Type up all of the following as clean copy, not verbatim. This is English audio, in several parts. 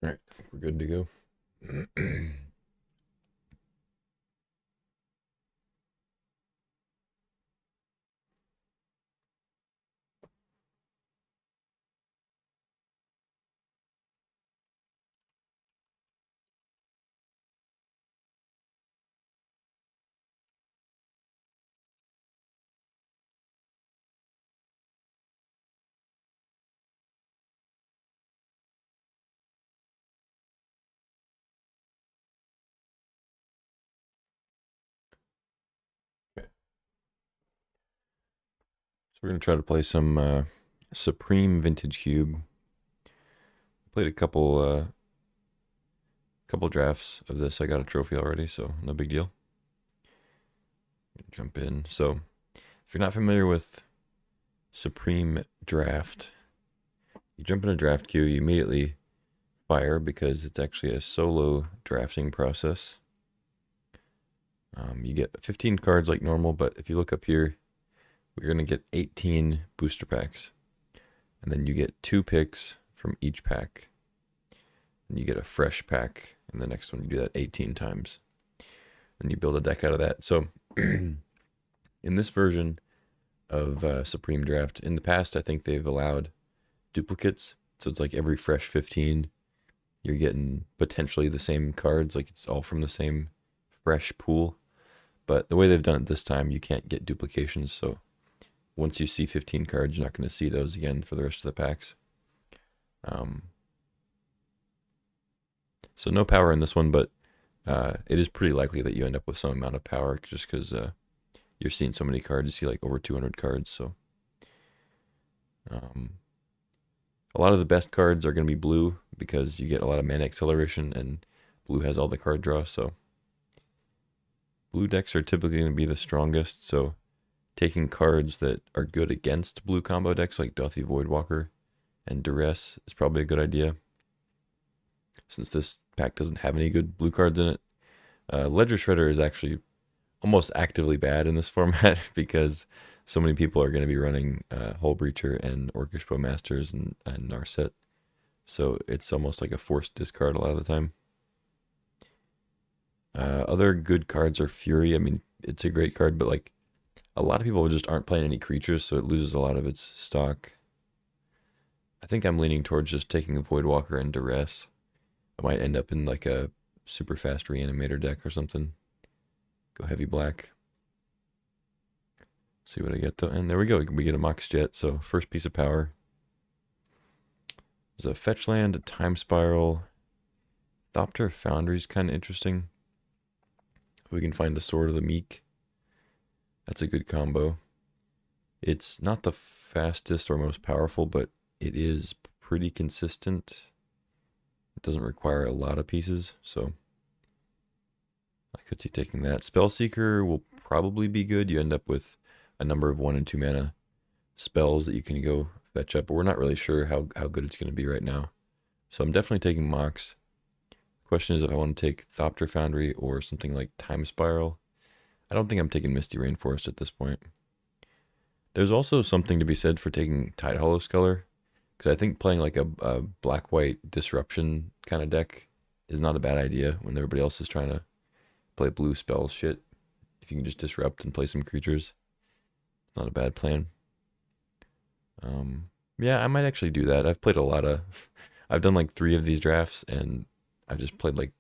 All right, I think we're good to go. Okay. So we're gonna try to play some Supreme Vintage Cube. Played a couple drafts of this. I got a trophy already, so no big deal. Jump in. So if you're not familiar with Supreme Draft, you jump in a draft queue, you immediately fire because it's actually a solo drafting process. You get 15 cards like normal, but if you look up here, we're gonna get 18 booster packs. And then you get 2 picks from each pack. And you get a fresh pack in the next one. You do that 18 times. And you build a deck out of that. So in this version of Supreme Draft, in the past, I think they've allowed duplicates. So it's like every fresh 15, you're getting potentially the same cards. Like it's all from the same fresh pool. But the way they've done it this time, you can't get duplications. So once you see 15 cards, you're not going to see those again for the rest of the packs. So no power in this one, but it is pretty likely that you end up with some amount of power just because you're seeing so many cards. You see like over 200 cards. So a lot of the best cards are going to be blue because you get a lot of mana acceleration, and blue has all the card draw. So blue decks are typically going to be the strongest. So taking cards that are good against blue combo decks like Dauthi Voidwalker and Duress is probably a good idea, since this pack doesn't have any good blue cards in it. Ledger Shredder is actually almost actively bad in this format because so many people are going to be running Hull Breacher and Orcish Bowmasters and Narset. So it's almost like a forced discard a lot of the time. Other good cards are Fury. I mean, it's a great card, but like a lot of people just aren't playing any creatures, so it loses a lot of its stock. I think I'm leaning towards just taking a Voidwalker and Duress. I might end up in like a super fast reanimator deck or something. Go heavy black. See what I get though. And there we go. We get a Mox Jet. So first piece of power. There's a fetch land, a time spiral. Thopter Foundry is kind of interesting. If we can find a Sword of the Meek, that's a good combo. It's not the fastest or most powerful, but it is pretty consistent. It doesn't require a lot of pieces, so I could see taking that. Spellseeker will probably be good. You end up with a number of 1 and 2 mana spells that you can go fetch up, but we're not really sure how good it's going to be right now. So I'm definitely taking Mox. The question is if I want to take Thopter Foundry or something like Time Spiral. I don't think I'm taking Misty Rainforest at this point. There's also something to be said for taking Tidehollow Sculler, because I think playing like a black-white disruption kind of deck is not a bad idea when everybody else is trying to play blue spells shit. If you can just disrupt and play some creatures, it's not a bad plan. Yeah, I might actually do that. I've played a lot of, I've done like 3 of these drafts, and I've just played like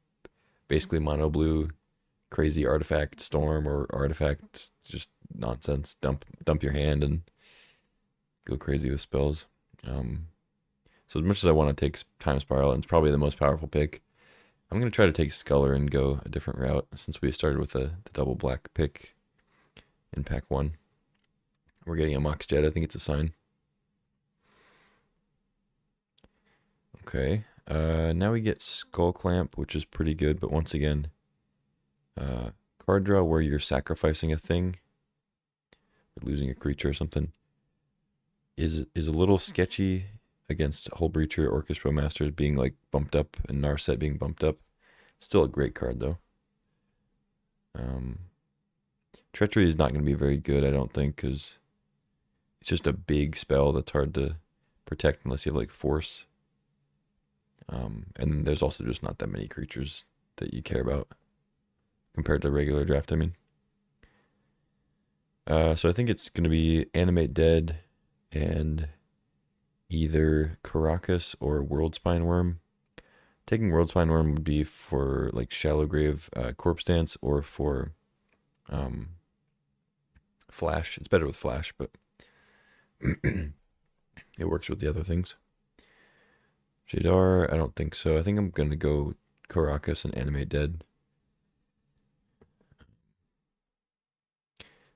basically mono blue, crazy artifact storm or artifact just nonsense. Dump your hand and go crazy with spells. So as much as I want to take Time Spiral, and it's probably the most powerful pick, I'm going to try to take Sculler and go a different route since we started with the double black pick in pack 1. We're getting a Mox Jet. I think it's a sign. Okay. Now we get Skull Clamp, which is pretty good, but once again, card draw where you're sacrificing a thing, or losing a creature or something, is a little sketchy against Hull Breacher, Orcish Bowmasters being like bumped up, and Narset being bumped up. Still a great card though. Treachery is not going to be very good, I don't think, because it's just a big spell that's hard to protect unless you have like Force. And then there's also just not that many creatures that you care about compared to regular draft, I mean. So I think it's going to be Animate Dead and either Karakas or World Spine Worm. Taking World Spine Worm would be for like Shallow Grave, Corpse Dance, or for Flash. It's better with Flash, but it works with the other things. Jadar, I don't think so. I think I'm going to go Karakas and Animate Dead.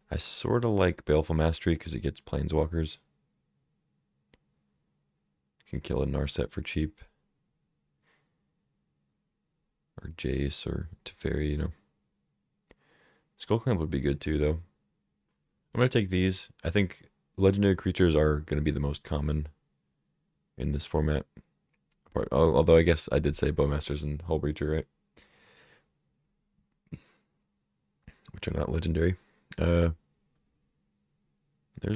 I sort of like Baleful Mastery because it gets Planeswalkers. Can kill a Narset for cheap. Or Jace or Teferi, you know. Skullclamp would be good too, though. I'm going to take these. I think legendary creatures are going to be the most common in this format. Although I guess I did say Bowmasters and Hullbreacher, right? Which are not legendary. There's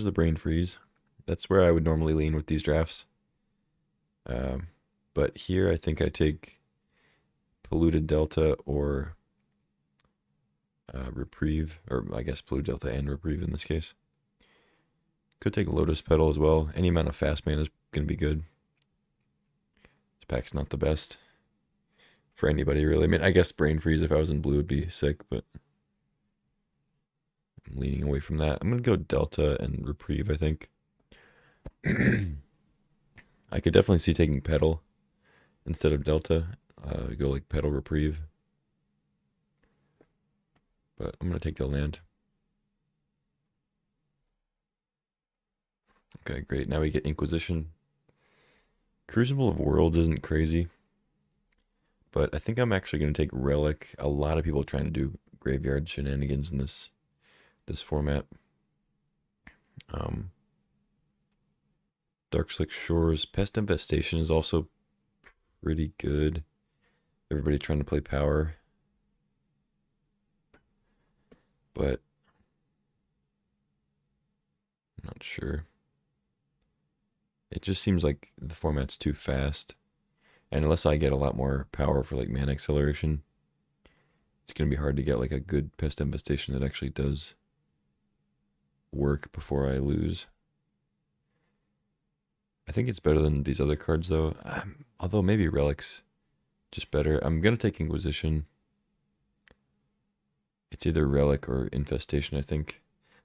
the Brain Freeze. That's where I would normally lean with these drafts. But here I think I take Polluted Delta or Reprieve, or I guess Polluted Delta and Reprieve in this case. Could take Lotus Petal as well. Any amount of fast mana is going to be good. This pack's not the best for anybody, really. I mean, I guess Brain Freeze if I was in blue would be sick, but I'm leaning away from that. I'm going to go Delta and Reprieve, I think. I could definitely see taking Petal instead of Delta. Go like Petal Reprieve. But I'm going to take the land. Okay, great. Now we get Inquisition. Crucible of Worlds isn't crazy. But I think I'm actually going to take Relic. A lot of people are trying to do graveyard shenanigans in this format. Darkslick Shores. Pest Infestation is also pretty good. Everybody trying to play power. But I'm not sure. It just seems like the format's too fast. And unless I get a lot more power for like mana acceleration, it's going to be hard to get like a good Pest Infestation that actually does work before I lose. I think it's better than these other cards though. Although maybe Relic's just better. I'm going to take Inquisition. It's either Relic or Infestation, I think.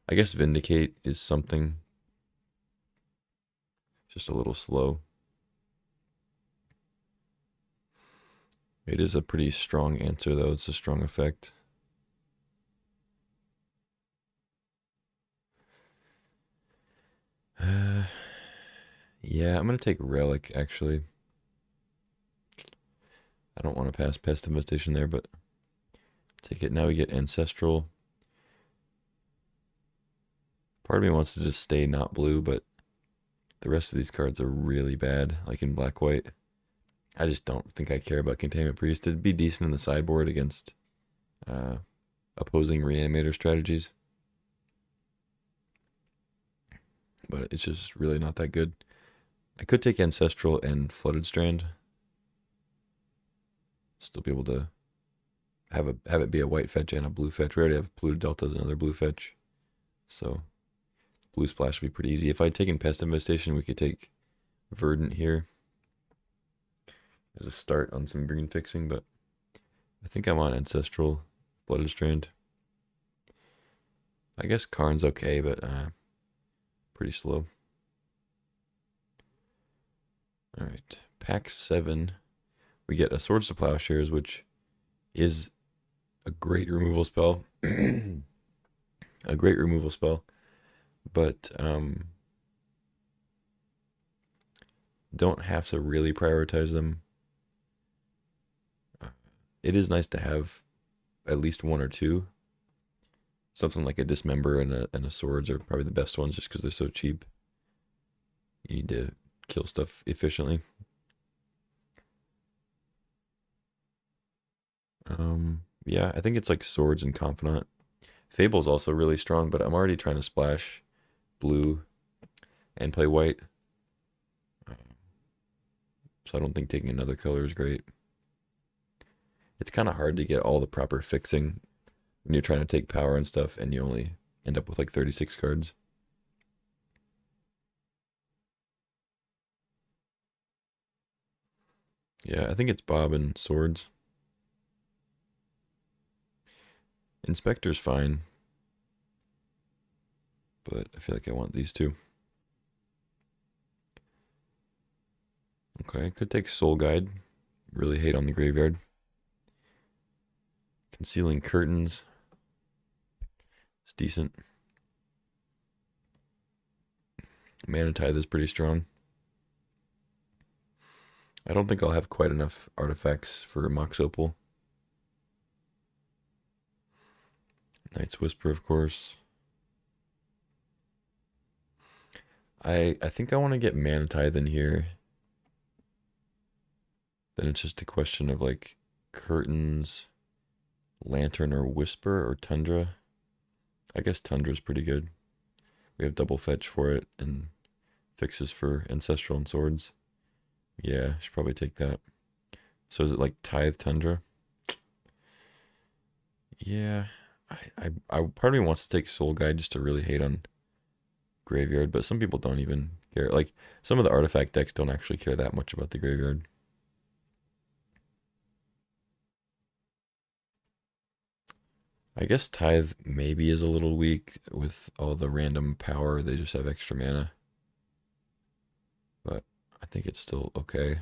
I guess Vindicate is something. Just a little slow. It is a pretty strong answer, though. It's a strong effect. Yeah, I'm going to take Relic, actually. I don't want to pass Pest Infestation there, but take it. Now we get Ancestral. Part of me wants to just stay not blue, but the rest of these cards are really bad, like in black-white. I just don't think I care about Containment Priest. It'd be decent in the sideboard against opposing Reanimator strategies. But it's just really not that good. I could take Ancestral and Flooded Strand. Still be able to have it be a white fetch and a blue fetch. We already have Polluted Delta as another blue fetch. So blue splash would be pretty easy. If I'd taken Pest Infestation, we could take Verdant here as a start on some green fixing, but I think I'm on Ancestral, Flooded Strand. I guess Karn's okay, but pretty slow. Alright, pack 7. We get a Swords to Plowshares, which is a great removal spell. A great removal spell. But don't have to really prioritize them. It is nice to have at least one or two. Something like a Dismember and a Swords are probably the best ones just because they're so cheap. You need to kill stuff efficiently. Yeah, I think it's like Swords and Confidant. Fable's also really strong, but I'm already trying to splash blue and play white. so I don't think taking another color is great. It's kind of hard to get all the proper fixing when you're trying to take power and stuff, and you only end up with like 36 cards. Yeah, I think it's Bob and Swords. Inspector's fine, but I feel like I want these two. Okay, could take Soul Guide. Really hate on the graveyard. Concealing Curtains. It's decent. Mana Tithe is pretty strong. I don't think I'll have quite enough artifacts for Mox Opal. Knight's Whisper, of course. I think I want to get Mana Tithe in here. Then it's just a question of like Curtains, Lantern, or Whisper, or Tundra. I guess Tundra's pretty good. We have double fetch for it and fixes for Ancestral and Swords. Yeah, should probably take that. So is it like Tithe Tundra? Yeah, I part of me wants to take Soul Guide just to really hate on graveyard, but some people don't even care. Like some of the artifact decks don't actually care that much about the graveyard. I guess Tithe maybe is a little weak with all the random power. They just have extra mana, but I think it's still okay.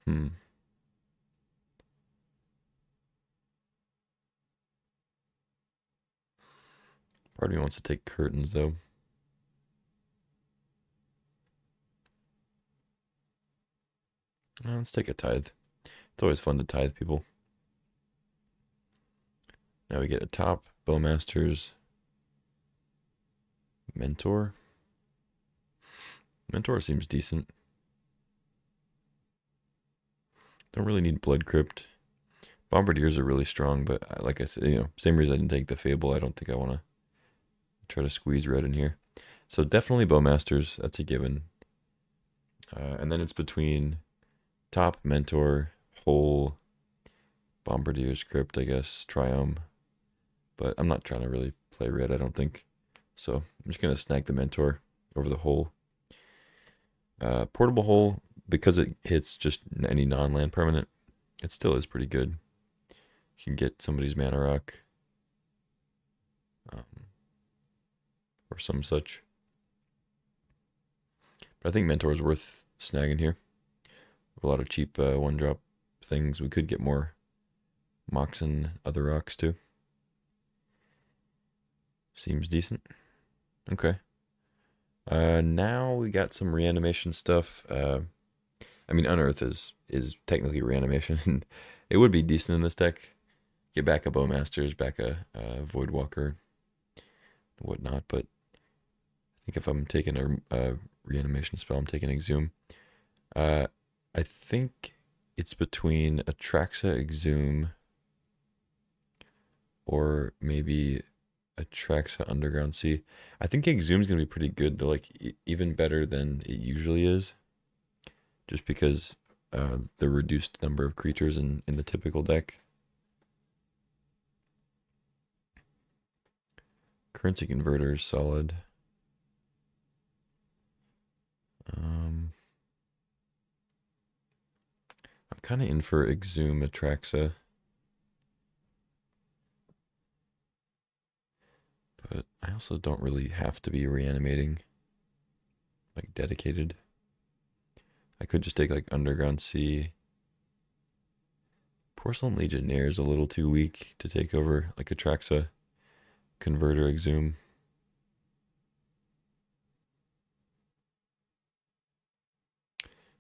Hmm. Part of me wants to take Curtains though. Let's take a Tithe. It's always fun to tithe people. Now we get a top, Bowmasters, Mentor. Mentor seems decent. Don't really need Blood Crypt. Bombardiers are really strong, but like I said, same reason I didn't take the Fable. I don't think I want to try to squeeze red in here. So definitely Bowmasters. That's a given. And then it's between top, Mentor, Hole, Bombardier's Crypt, I guess, Triumph. But I'm not trying to really play red, I don't think. So I'm just going to snag the Mentor over the Hole. Portable Hole, because it hits just any non-land permanent, it still is pretty good. You can get somebody's Mana Rock. Or some such. But I think Mentor is worth snagging here. A lot of cheap one-drop things. We could get more Mox and other rocks too. Seems decent. Okay. Now we got some reanimation stuff. I mean, Unearth is technically reanimation. It would be decent in this deck. Get back a Bowmasters, back a Voidwalker, whatnot. But I think if I'm taking a reanimation spell, I'm taking Exhume. I think it's between Atraxa, Exhume, or maybe Atraxa, Underground Sea. I think Exhume's gonna be pretty good, though, like even better than it usually is, just because the reduced number of creatures in the typical deck. Currency Converter is solid. I'm kind of in for Exhume, Atraxa. But I also don't really have to be reanimating, like dedicated. I could just take like Underground Sea. Porcelain Legionnaire is a little too weak to take over like Atraxa, Converter, Exhume.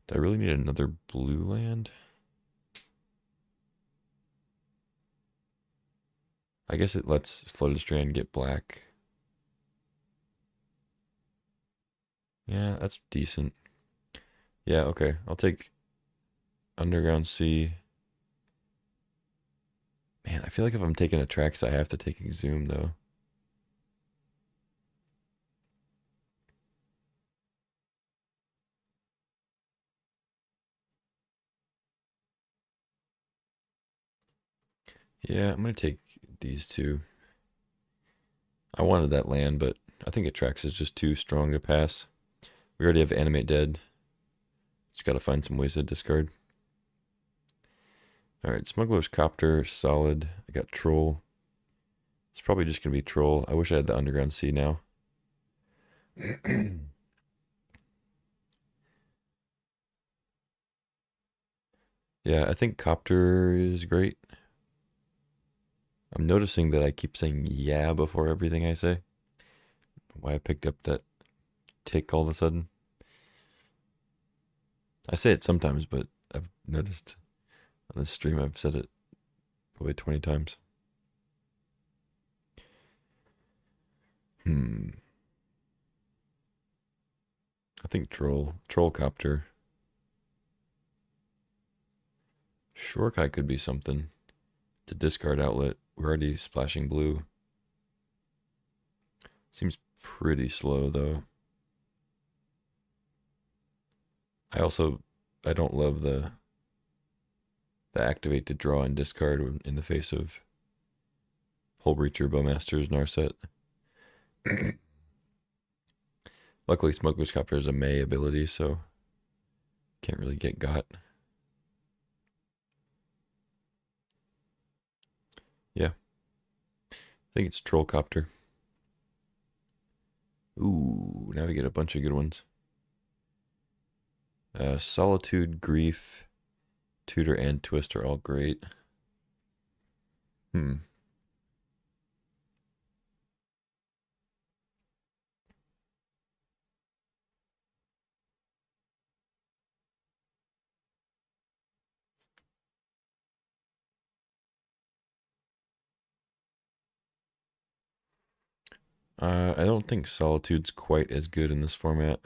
Do I really need another blue land? I guess it lets Flooded Strand get black. Yeah, that's decent. Yeah, okay. I'll take Underground Sea. Man, I feel like if I'm taking Atraxa, I have to take Exhume, though. Yeah, I'm going to take these two. I wanted that land, but I think Atrax is just too strong to pass. We already have Animate Dead. Just got to find some ways to discard. Alright, Smuggler's Copter, solid. I got Troll. It's probably just going to be Troll. I wish I had the Underground Sea now. Yeah, I think Copter is great. I'm noticing that I keep saying yeah before everything I say. Why I picked up that tick all of a sudden. I say it sometimes, but I've noticed on this stream I've said it probably 20 times. I think Troll Copter. Shorkai could be something. It's a discard outlet. We're already splashing blue. Seems pretty slow though. I don't love the activate to draw and discard in the face of Hullbreacher, Bowmasters, Narset. Luckily, Smuggler's Copter is a May ability, so can't really get got. Yeah. I think it's Troll Copter. Ooh, now we get a bunch of good ones. Solitude, Grief, Tutor, and Twist are all great. I don't think Solitude's quite as good in this format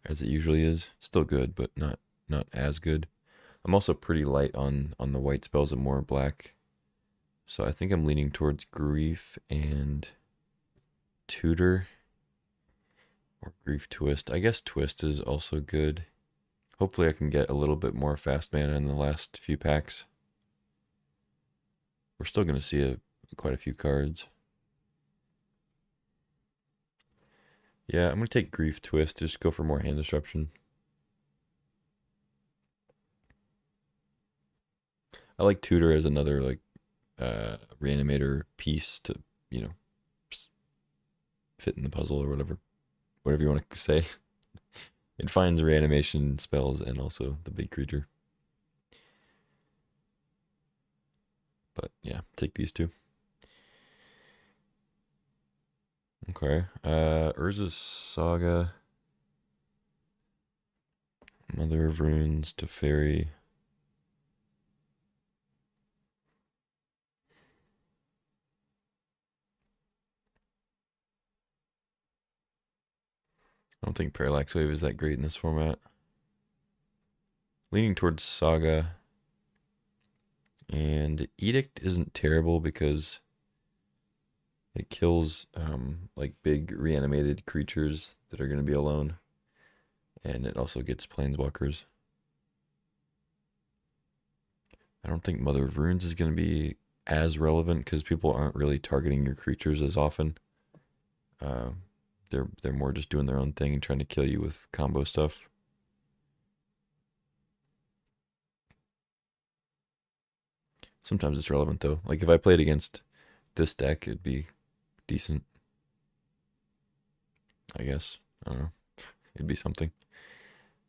as it usually is. Still good, but not as good. I'm also pretty light on the white spells and more black. So I think I'm leaning towards Grief and Tutor. Or Grief Twist. I guess Twist is also good. Hopefully I can get a little bit more fast mana in the last few packs. We're still going to see quite a few cards. Yeah, I'm going to take Grief Twist. Just go for more hand disruption. I like Tutor as another like reanimator piece to, you know, fit in the puzzle or whatever you want to say. It finds reanimation spells and also the big creature. But yeah, take these two. Okay. Urza's Saga. Mother of Runes, Teferi. I don't think Parallax Wave is that great in this format. Leaning towards Saga. And Edict isn't terrible because it kills like big reanimated creatures that are going to be alone. And it also gets planeswalkers. I don't think Mother of Runes is going to be as relevant because people aren't really targeting your creatures as often. They're more just doing their own thing and trying to kill you with combo stuff. Sometimes it's relevant though. Like if I played against this deck, it'd be decent. I guess. I don't know. It'd be something.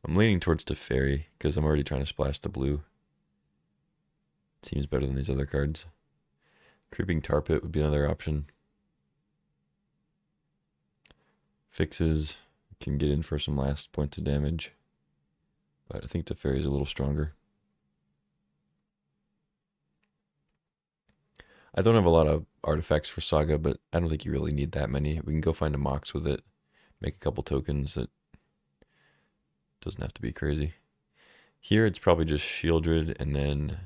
I'm leaning towards Teferi because I'm already trying to splash the blue. Seems better than these other cards. Creeping Tar Pit would be another option. Fixes can get in for some last points of damage. But I think Teferi is a little stronger. I don't have a lot of artifacts for Saga, but I don't think you really need that many. We can go find a Mox with it. Make a couple tokens that doesn't have to be crazy. Here it's probably just Shieldred and then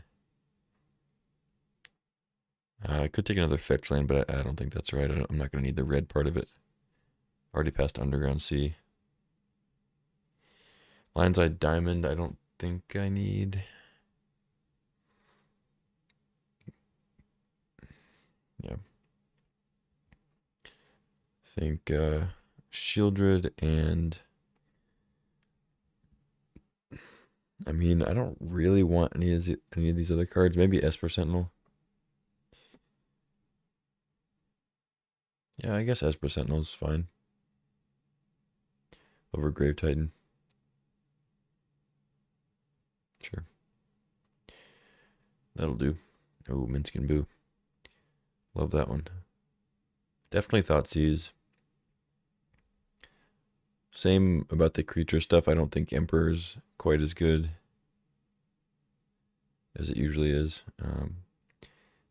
I could take another fetch land, but I don't think that's right. I'm not going to need the red part of it. Already passed Underground Sea. Lion's Eye Diamond, I don't think I need. think Shieldred and I mean I don't really want any of these other cards. Maybe Esper Sentinel. Yeah, I guess Esper Sentinel's fine. Over Grave Titan. Sure. That'll do. Oh, Minskin Boo. Love that one. Definitely Thoughtseize. Same about the creature stuff. I don't think Emperor's quite as good as it usually is.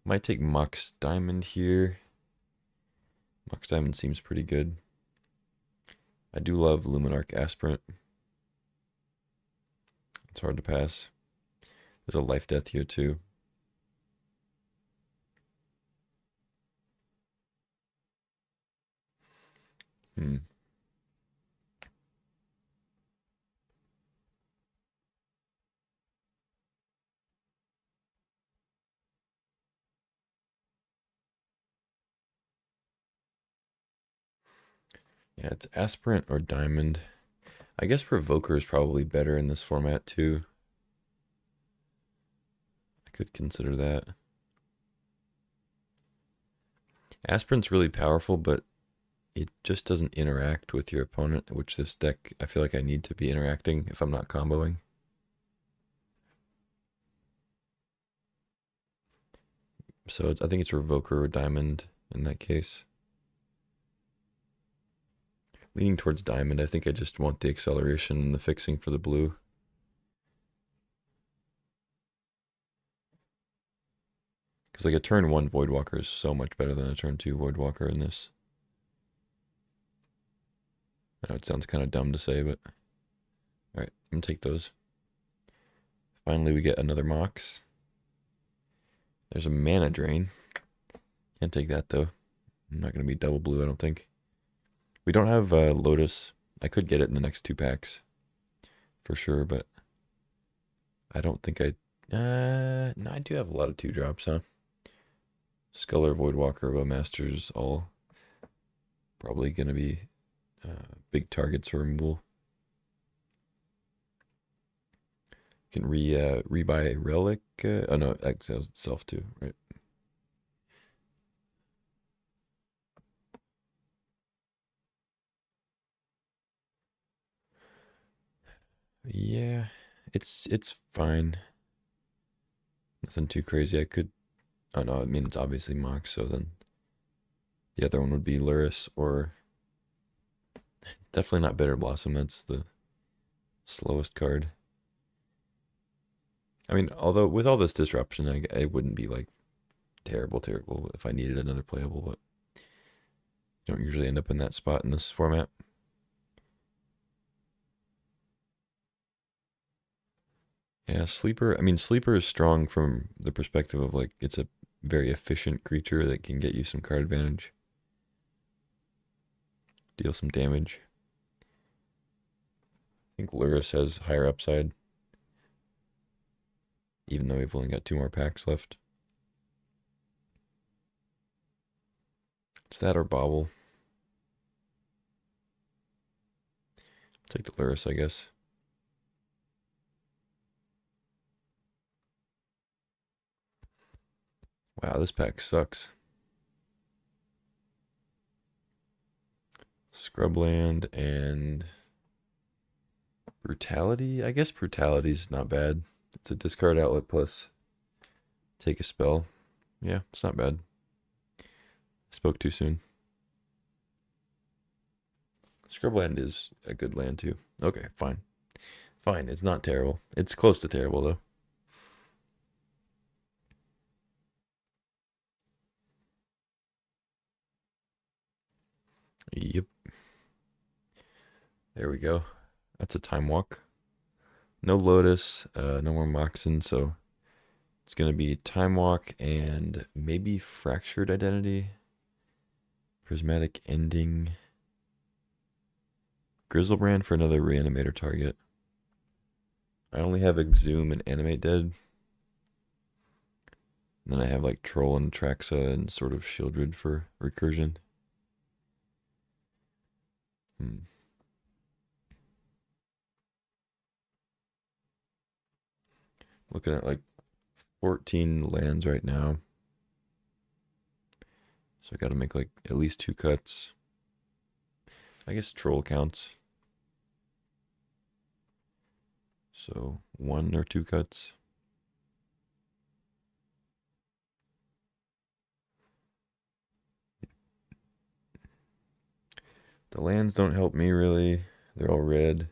Might take Mox Diamond here. Mox Diamond seems pretty good. I do love Luminarch Aspirant. It's hard to pass. There's a Life Death here too. Hmm. Yeah, it's Aspirant or Diamond. I guess Provoker is probably better in this format too. I could consider that. Aspirant's really powerful, but it just doesn't interact with your opponent, which this deck, I feel like I need to be interacting if I'm not comboing. So I think it's Revoker or Diamond in that case. Leaning towards Diamond, I think I just want the acceleration and the fixing for the blue. Because like a turn 1 Voidwalker is so much better than a turn 2 Voidwalker in this. I know it sounds kind of dumb to say, but... Alright, I'm gonna take those. Finally, we get another Mox. There's a Mana Drain. Can't take that, though. I'm not gonna be double blue, I don't think. We don't have Lotus. I could get it in the next 2 packs. For sure, but... I don't think I... no, I do have a lot of 2-drops, huh? Sculler, Voidwalker, Bowmasters, all probably going to be big targets for removal. Can rebuy Relic. Oh no, exiles itself too, right? Yeah, it's fine. Nothing too crazy. I could. Oh no, I mean it's obviously Mox, so then the other one would be Luris or definitely not Bitter Blossom. That's the slowest card. I mean, although with all this disruption, I wouldn't be like terrible if I needed another playable, but you don't usually end up in that spot in this format. Yeah, Sleeper. I mean, Sleeper is strong from the perspective of like it's a very efficient creature that can get you some card advantage, deal some damage. I think Luris has higher upside, even though we've only got 2 more packs left. It's that or Bobble. I'll take the Luris, I guess. Wow, this pack sucks. Scrubland and Brutality. I guess Brutality's not bad. It's a discard outlet plus take a spell. Yeah, it's not bad. Spoke too soon. Scrubland is a good land too. Okay, fine. Fine, it's not terrible. It's close to terrible though. Yep. There we go. That's a Time Walk. No Lotus, no more Moxen, so it's going to be Time Walk and maybe Fractured Identity. Prismatic Ending. Grizzlebrand for another Reanimator target. I only have Exhume and Animate Dead. And then I have like Troll and Traxa and sort of Shieldred for Recursion. Hmm. Looking at like 14 lands right now. So I gotta make like at least 2 cuts. I guess troll counts. So 1 or 2 cuts. The lands don't help me really. They're all red.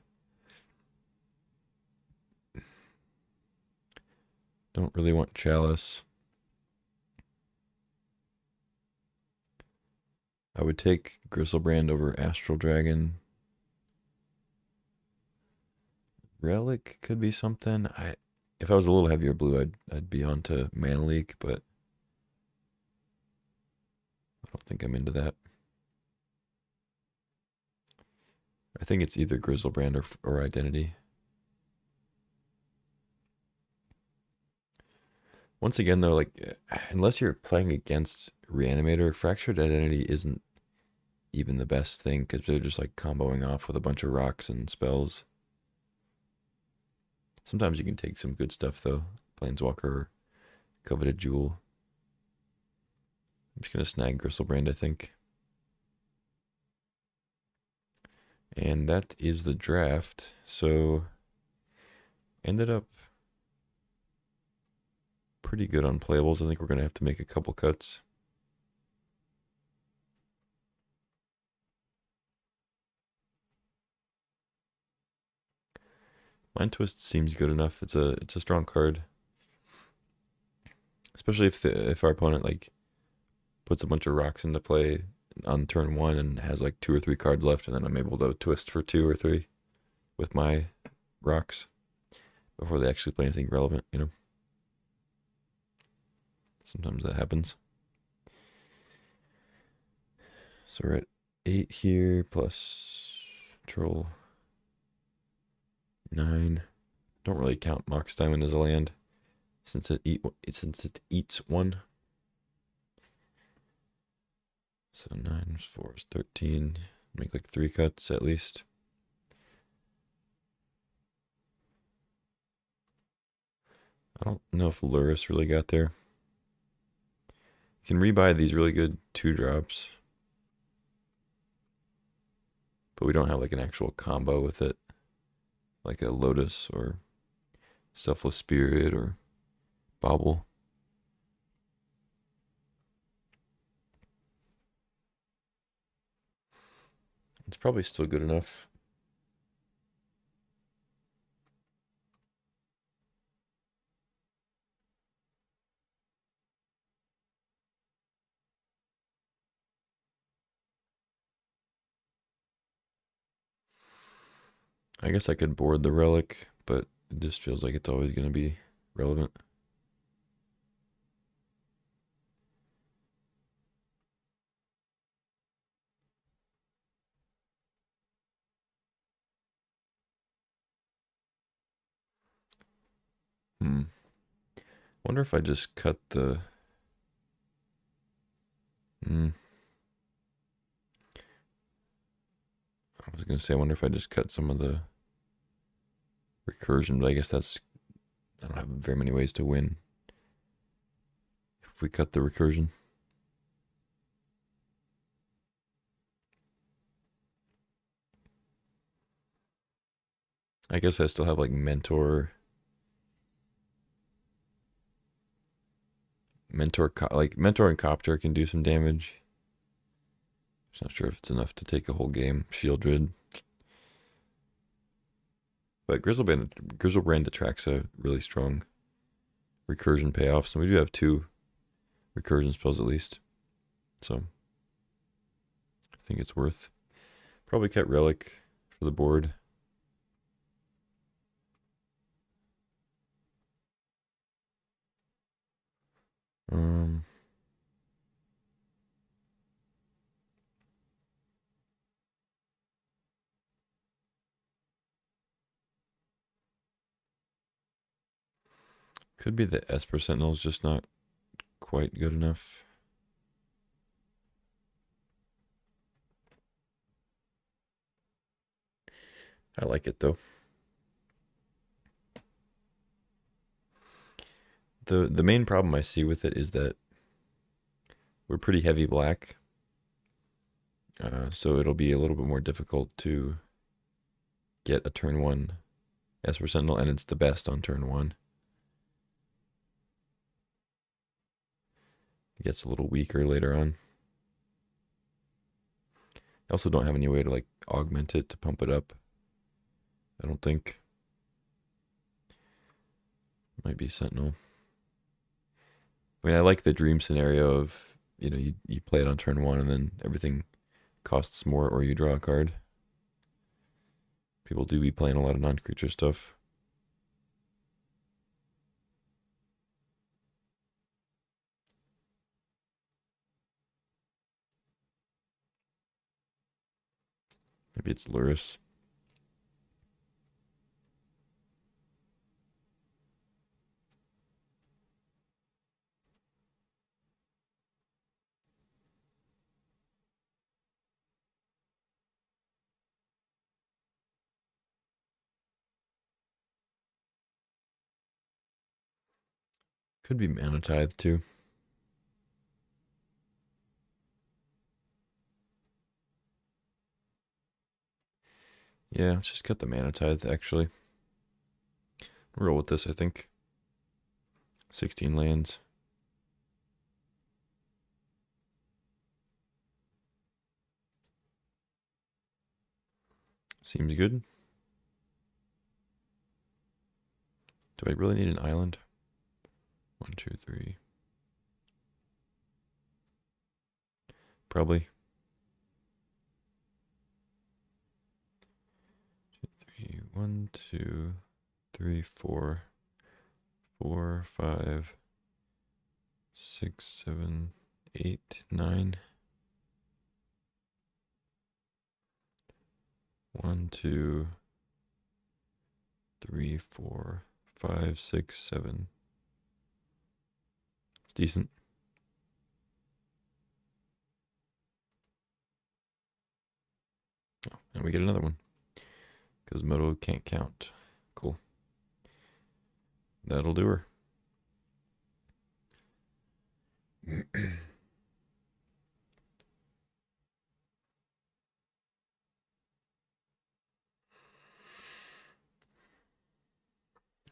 Don't really want Chalice. I would take Griselbrand over Astral Dragon. Relic could be something. If I was a little heavier blue, I'd be onto Mana Leak, but I don't think I'm into that. I think it's either Griselbrand or Identity. Once again, though, like unless you're playing against Reanimator, Fractured Identity isn't even the best thing because they're just like comboing off with a bunch of rocks and spells. Sometimes you can take some good stuff though. Planeswalker, or Coveted Jewel. I'm just gonna snag Griselbrand, I think. And that is the draft. So ended up pretty good on playables. I think we're gonna have to make a couple cuts. Mind Twist seems good enough. It's a strong card. Especially if our opponent like puts a bunch of rocks into play on turn 1 and has like 2 or 3 cards left, and then I'm able to twist for 2 or 3 with my rocks before they actually play anything relevant, you know. Sometimes that happens. So we're at 8 here plus troll 9. Don't really count Mox Diamond as a land since it eats 1. So 9 is 4 is 13. Make like 3 cuts at least. I don't know if Lurrus really got there. You can rebuy these really good 2-drops. But we don't have like an actual combo with it. Like a Lotus or Selfless Spirit or Bobble. It's probably still good enough. I guess I could board the Relic, but it just feels like it's always going to be relevant. Hmm. Wonder if I just cut the... Hmm. I was going to say, I wonder if I just cut some of the recursion, but I guess that's... I don't have very many ways to win. If we cut the recursion. I guess I still have like Mentor... Mentor and Copter can do some damage. Just not sure if it's enough to take a whole game. Shieldred. But Griselbrand attracts a really strong recursion payoffs, and we do have 2 recursion spells at least. So I think it's worth. Probably cut Relic for the board. Um, could be the Esper Sentinel's just not quite good enough. I like it though. The main problem I see with it is that we're pretty heavy black, so it'll be a little bit more difficult to get a turn 1 Esper Sentinel, and it's the best on turn 1. It gets a little weaker later on. I also don't have any way to like augment it to pump it up. I don't think. Might be Sentinel. I mean, I like the dream scenario of, you play it on turn 1 and then everything costs more or you draw a card. People do be playing a lot of non-creature stuff. Maybe it's Lurrus. Could be Mana Tithe too. Yeah, let's just cut the Mana Tithe actually. Roll with this, I think. 16 lands. Seems good. Do I really need an island? 1, 2, 3. Probably. 3, 1, 2, 3, 4, 4, 5, 6, 7, 8, 9. 1, 2, 3, 4, 5, 6, 7. It's decent. Oh, and we get another one. Because Moto can't count. Cool. That'll do her.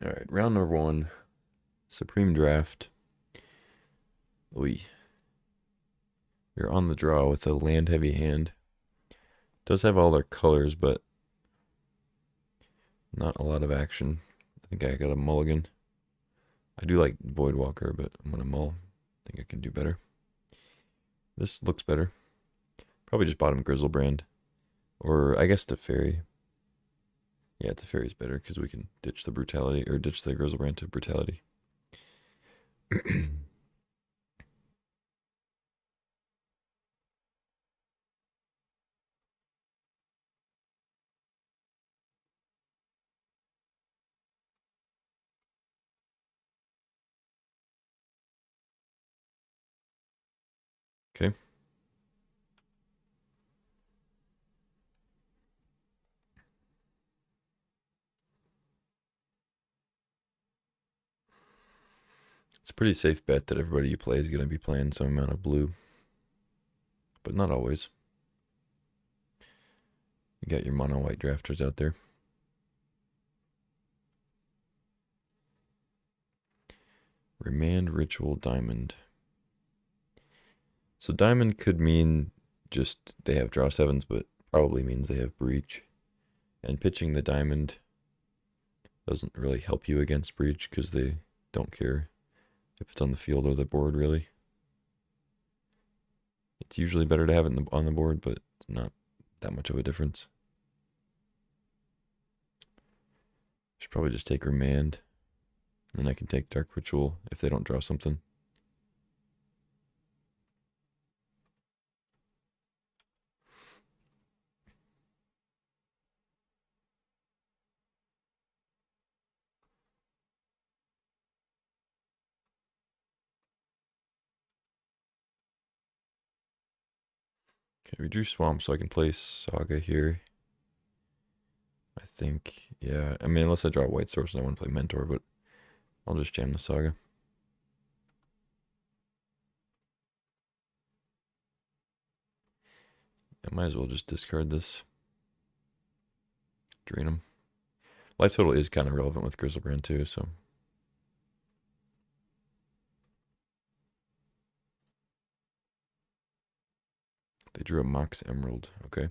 All right, round number 1. Supreme Draft. We're on the draw with a land heavy hand. Does have all their colors, but not a lot of action. I think I got a mulligan. I do like Voidwalker, but I'm gonna mull. I think I can do better. This looks better. Probably just bottom Grizzlebrand. Or I guess Teferi. Yeah, Teferi's better because we can ditch the brutality, or ditch the Grizzlebrand to brutality. Okay. It's a pretty safe bet that everybody you play is going to be playing some amount of blue. But not always. You got your mono white drafters out there. Remand Ritual Diamond. So Diamond could mean just they have draw 7s, but probably means they have Breach. And pitching the Diamond doesn't really help you against Breach because they don't care if it's on the field or the board, really. It's usually better to have it on the board, but not that much of a difference. Should probably just take Remand. And then I can take Dark Ritual if they don't draw something. Okay, we drew Swamp, so I can play Saga here. I think, yeah. I mean, unless I draw White Source and I want to play Mentor, but I'll just jam the Saga. I might as well just discard this. Drain them. Life total is kind of relevant with Griselbrand too, so. They drew a Mox Emerald, okay.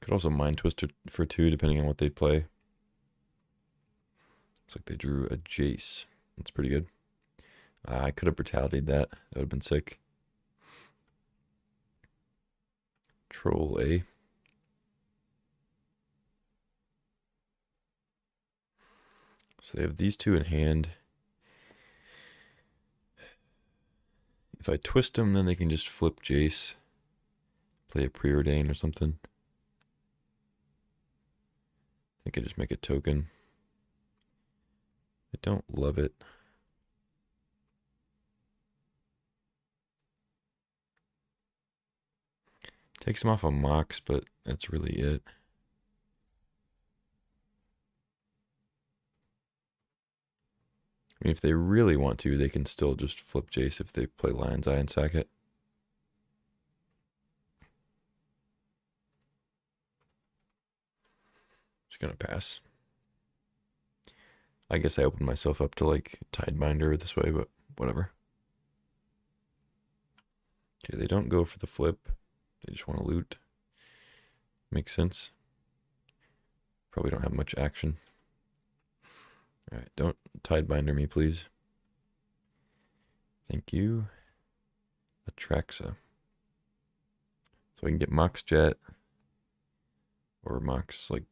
Could also Mind Twister for 2, depending on what they play. Looks like they drew a Jace. That's pretty good. I could have Brutality'd that. That would have been sick. Troll A. So they have these two in hand. If I twist them, then they can just flip Jace. Play a Preordain or something. I think I just make a token. I don't love it. Takes him off a Mox, but that's really it. I mean, if they really want to, they can still just flip Jace if they play Lion's Eye and sack it. Just gonna pass. I guess I opened myself up to like Tidebinder this way, but whatever. Okay, they don't go for the flip. They just want to loot. Makes sense. Probably don't have much action. Alright, don't Tidebinder me, please. Thank you. Atraxa. So I can get Mox Jet. Or Mox, like,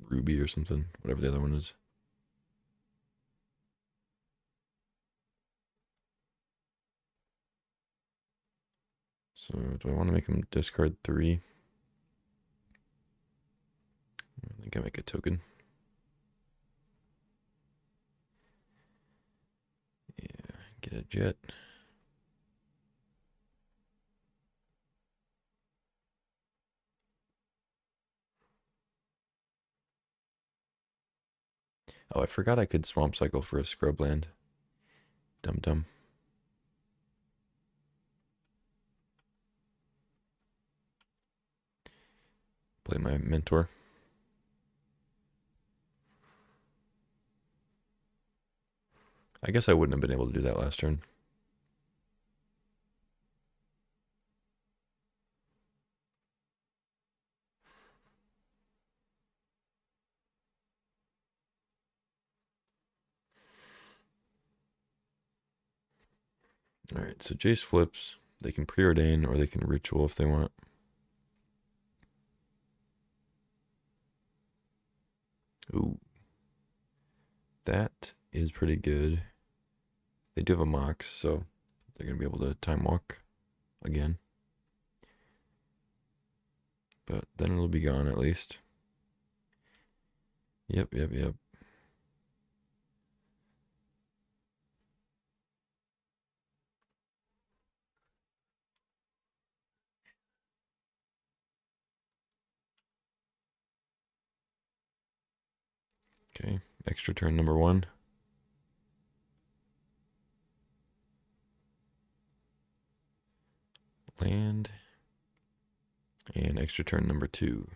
Ruby or something. Whatever the other one is. So do I want to make him discard 3? I think I make a token. Yeah, get a jet. Oh, I forgot I could Swamp Cycle for a Scrubland. Dum dum. Play my Mentor. I guess I wouldn't have been able to do that last turn. Alright, so Jace flips. They can Preordain or they can Ritual if they want. Ooh. That is pretty good. They do have a Mox, so they're going to be able to Time Walk again. But then it'll be gone at least. Yep. Okay, extra turn number 1. Land. And extra turn number 2.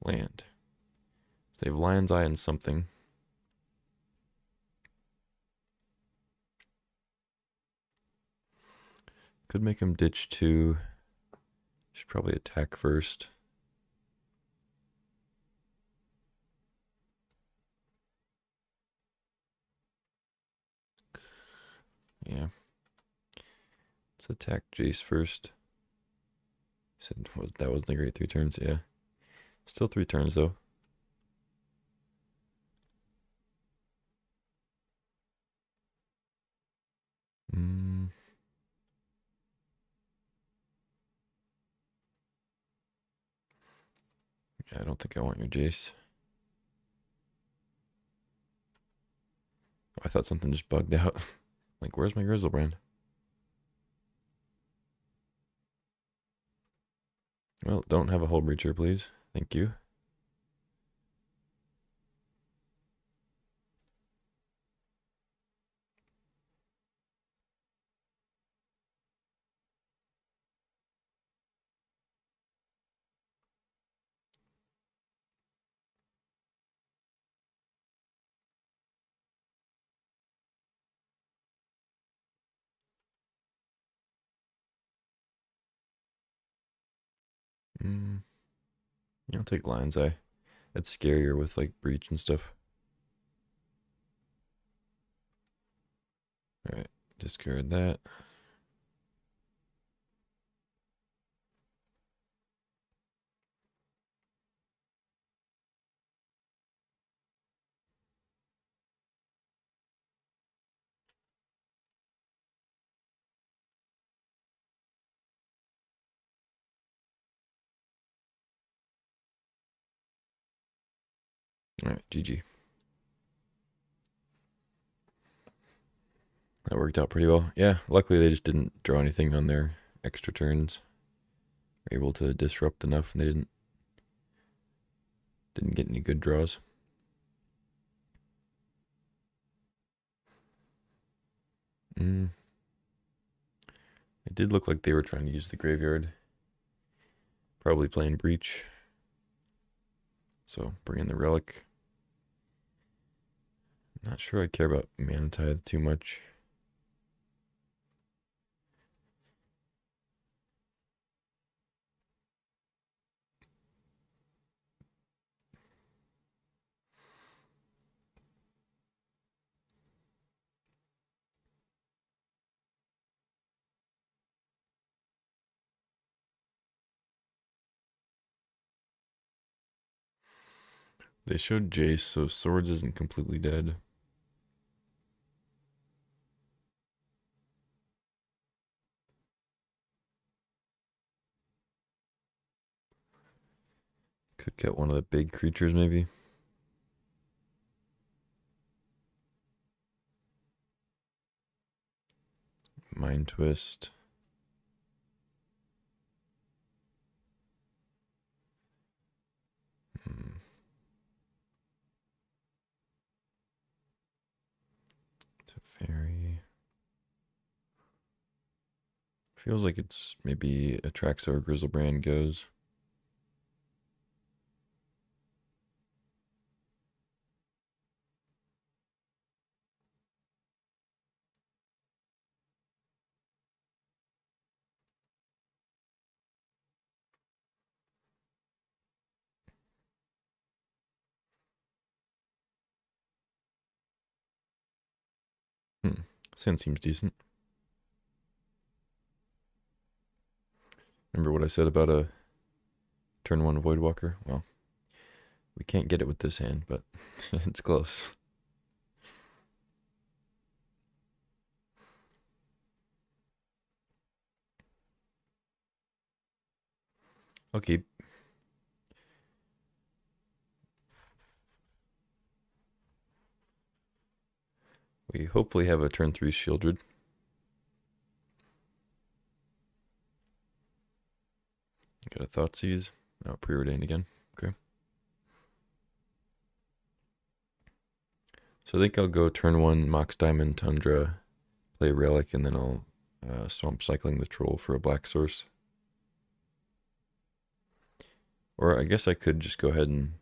Land. So they have Lion's Eye and something. Could make him ditch 2. Should probably attack first. Yeah. Let's attack Jace first. Said that wasn't a great 3 turns, yeah. Still 3 turns though. Yeah, I don't think I want your Jace. Oh, I thought something just bugged out. Like, where's my Griselbrand? Well, don't have a Hull Breacher, please. Thank you. Mm, I'll take Lion's Eye. That's scarier with like breach and stuff. Alright, discard that. Alright, GG. That worked out pretty well. Yeah, luckily they just didn't draw anything on their extra turns. Were able to disrupt enough and they didn't get any good draws. It did look like they were trying to use the graveyard. Probably playing breach. So bring in the relic. Not sure I care about Mana Tithe too much. They showed Jace, so Swords isn't completely dead. Could get one of the big creatures, maybe. Mind Twist. Teferi. Feels like it's maybe Atraxa or Griselbrand goes. Sand seems decent. Remember what I said about a turn 1 Voidwalker? Well, we can't get it with this hand, but it's close. I'll keep. We hopefully have a turn 3 Shieldred. Got a Thoughtseize. Oh, Preordained again. Okay. So I think I'll go turn 1 Mox Diamond Tundra, play Relic, and then I'll Swamp Cycling the Troll for a black source. Or I guess I could just go ahead and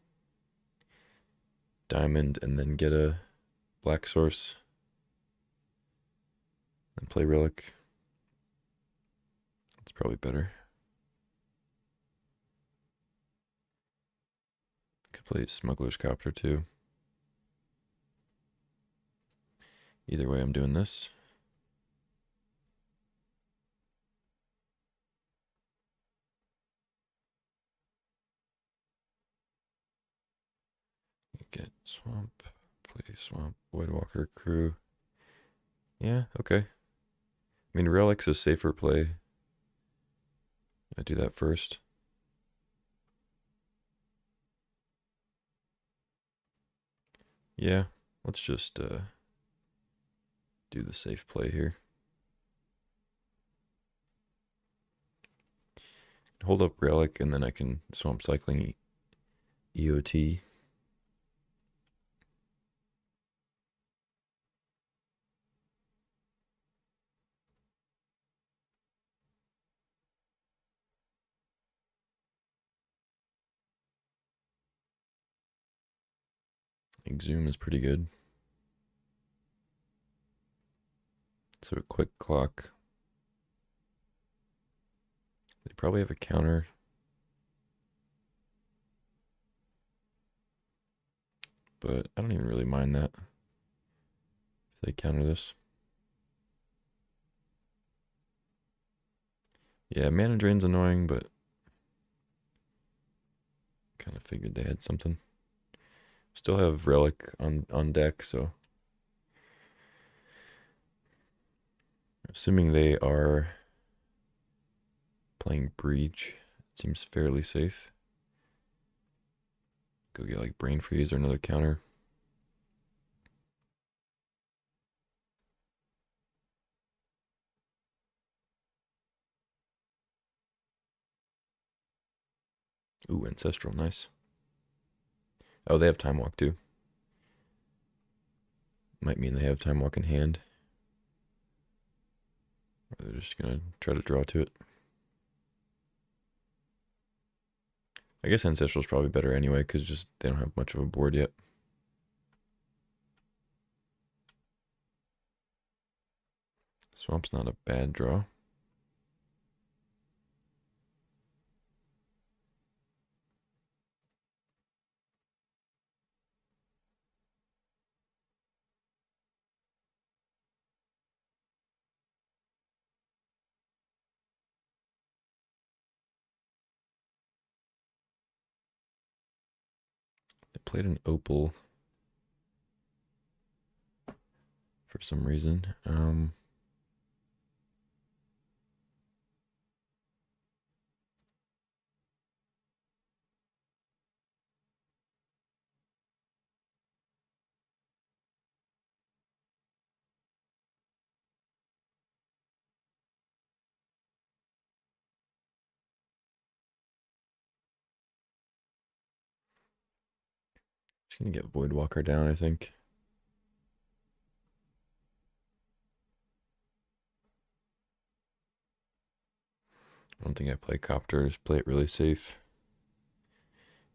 Diamond and then get a black source and play Relic. That's probably better. Could play Smuggler's Copter too. Either way, I'm doing this. Get Swamp, play Swamp, Voidwalker Crew. Yeah, okay. I mean, Relic's a safer play. I do that first. Yeah, let's just do the safe play here. hold up Relic, and then I can Swamp Cycling EOT. Exhume is pretty good. So a quick clock. They probably have a counter. But I don't even really mind that. If they counter this. Yeah, mana drain's annoying, but kind of figured they had something. Still have Relic on deck, so assuming they are playing Breach, it seems fairly safe. Go get like Brain Freeze or another counter. Ooh, Ancestral, nice. Oh, they have Time Walk too. Might mean they have Time Walk in hand. Or they're just gonna try to draw to it. I guess Ancestral's probably better anyway, because just they don't have much of a board yet. Swamp's not a bad draw. They played an Opal for some reason. Just gonna get Voidwalker down, I think. I don't think I play Copter, just play it really safe.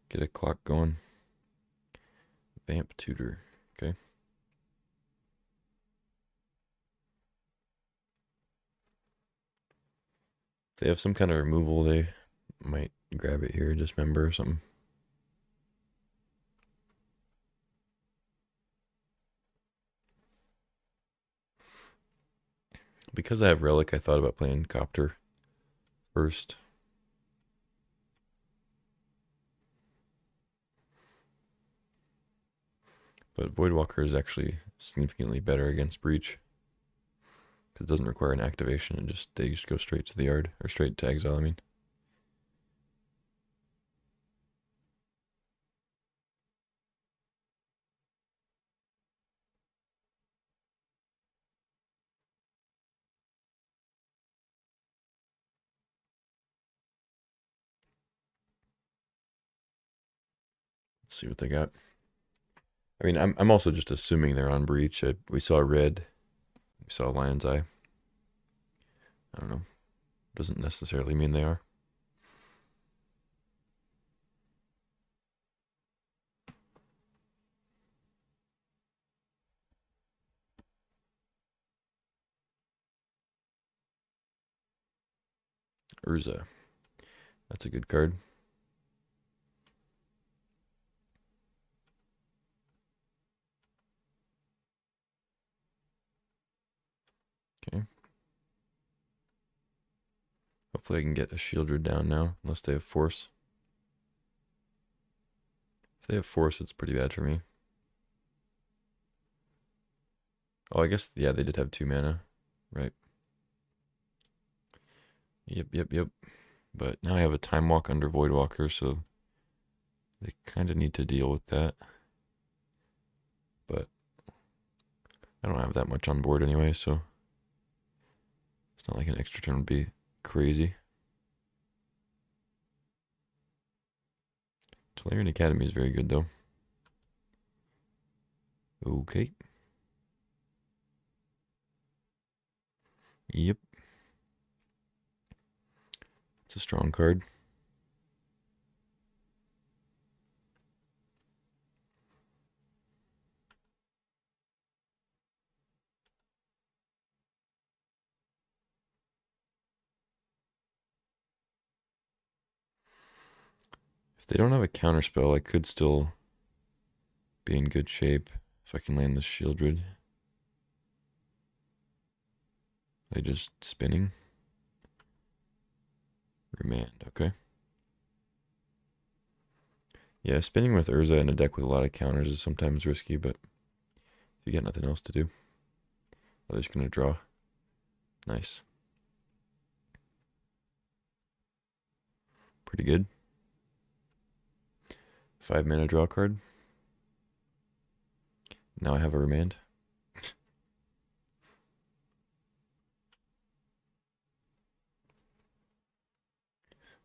Get a clock going. Vamp Tutor, okay. If they have some kind of removal, they might grab it here, Dismember or something. Because I have Relic, I thought about playing Copter first. But Voidwalker is actually significantly better against Breach. Because it doesn't require an activation, and they just go straight to the yard, or straight to exile, I mean. Let's see what they got. I mean, I'm also just assuming they're on Breach. We saw red. We saw Lion's Eye. I don't know. Doesn't necessarily mean they are. Urza. That's a good card. Okay. Hopefully I can get a Shieldred down now, unless they have Force. If they have Force, it's pretty bad for me. Oh, I guess, yeah, they did have 2 mana. Right. Yep. But now I have a Time Walk under Voidwalker, so they kind of need to deal with that. But I don't have that much on board anyway, so it's not like an extra turn would be crazy. Tolarian Academy is very good, though. Okay. Yep. It's a strong card. If they don't have a counterspell, I could still be in good shape if I can land the Shieldred. They just spinning. Remand, okay. Yeah, spinning with Urza in a deck with a lot of counters is sometimes risky, but if you got nothing else to do, they're just gonna draw. Nice. Pretty good. 5-mana draw card. Now I have a remand.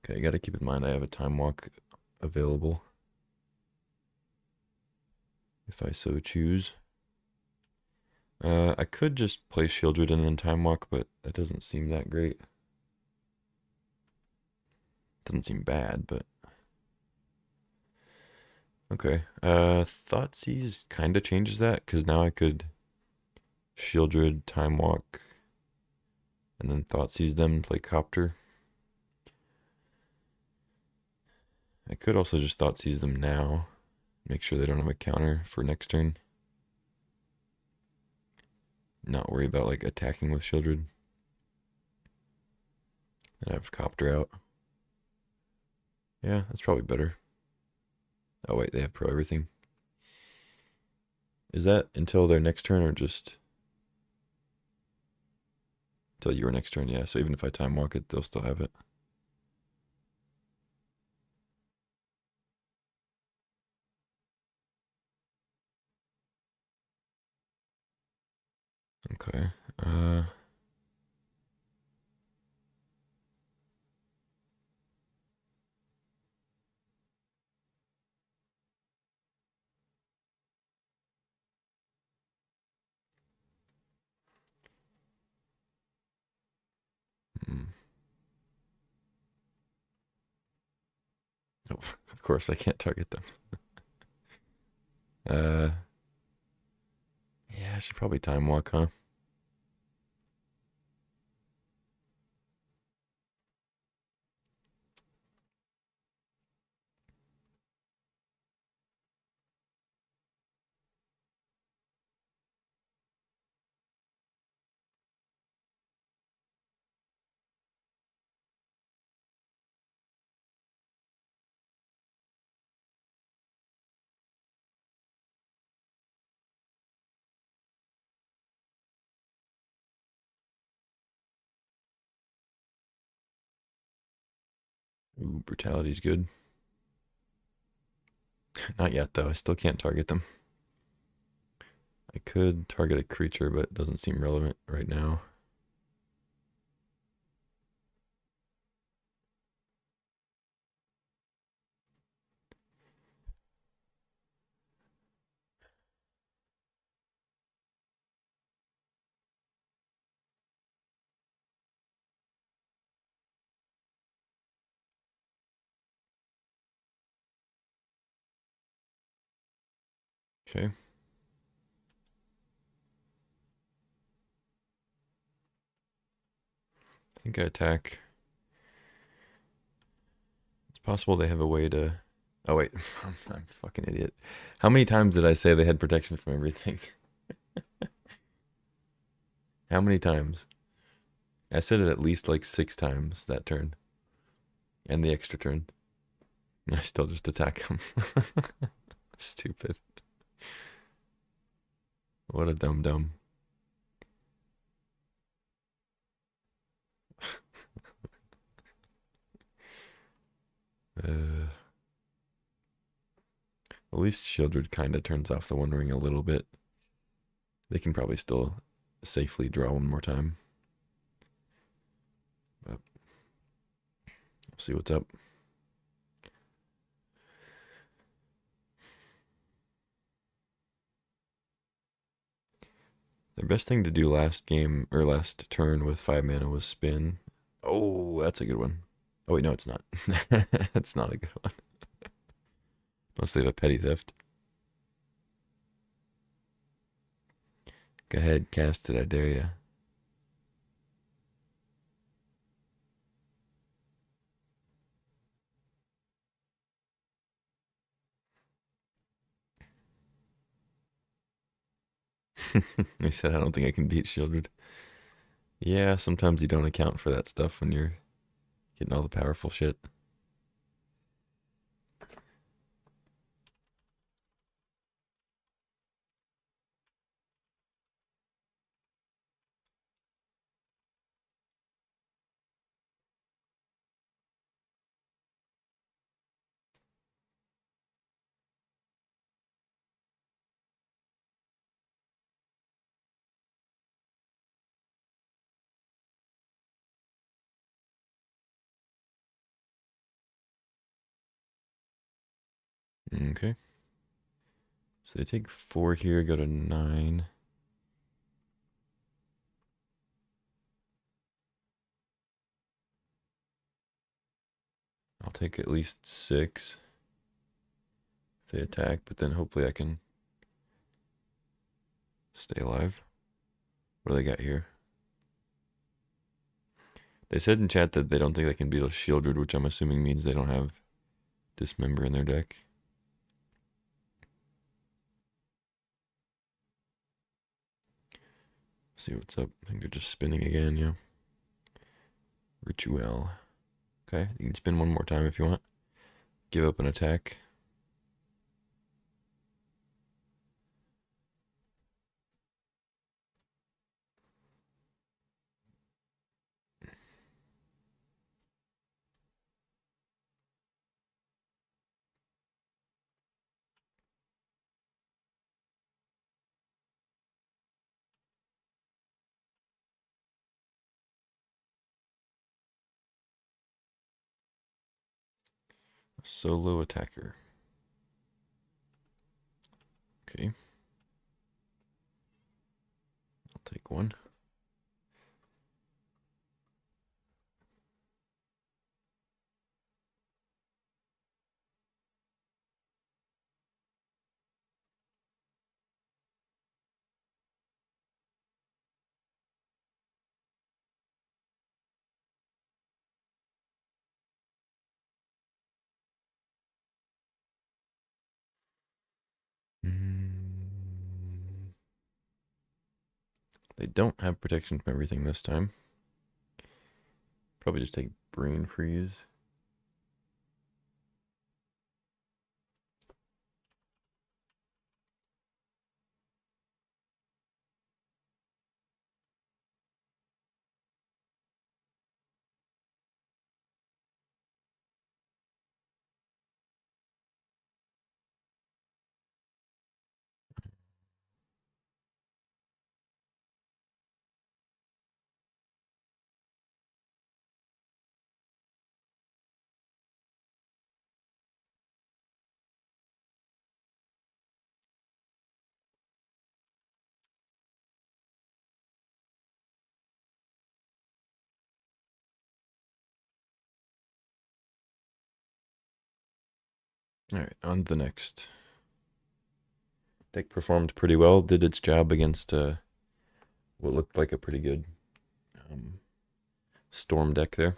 Okay, I gotta keep in mind I have a time walk available if I so choose. I could just play Shieldred and then time walk, but that doesn't seem that great. Doesn't seem bad, but okay. Thoughtseize kind of changes that because now I could Shieldred, time walk, and then Thoughtseize them and play Copter. I could also just Thoughtseize them now, make sure they don't have a counter for next turn. Not worry about like attacking with Shieldred. And I have Copter out. Yeah, that's probably better. Oh wait, they have Pro Everything. Is that until their next turn or just until your next turn? Yeah, so even if I time walk it, they'll still have it. Okay. Hmm. Oh, of course I can't target them. uh, yeah, I should probably time walk, huh? Ooh, brutality's good. Not yet though. I still can't target them. I could target a creature, but it doesn't seem relevant right now. Okay. I think I attack. It's possible they have a way to. Oh wait, I'm a fucking idiot. How many times did I say they had protection from everything? How many times? I said it at least like 6 times that turn. And the extra turn. I still just attack him. Stupid. What a dumb dumb. At least Shieldred kind of turns off the One Ring a little bit. They can probably still safely draw one more time. But we'll see what's up. best thing to do last game or last turn with 5 mana was spin. Oh, that's a good one. Oh wait, no, it's not. That's not a good one. Unless they have a petty theft. Go ahead, cast it, I dare ya. They said I don't think I can beat Shieldred. Yeah, sometimes you don't account for that stuff when you're getting all the powerful shit. Okay. So they take 4 here, go to 9. I'll take at least 6 if they attack, but then hopefully I can stay alive. What do they got here? They said in chat that they don't think they can beat a Shieldred, which I'm assuming means they don't have Dismember in their deck. See what's up. I think they're just spinning again, yeah. Ritual. Okay, you can spin one more time if you want. Give up an attack. Solo attacker. Okay. I'll take one. They don't have protection from everything this time. Probably just take Brain Freeze. Alright, on to the next. Deck performed pretty well, did its job against what looked like a pretty good Storm deck there.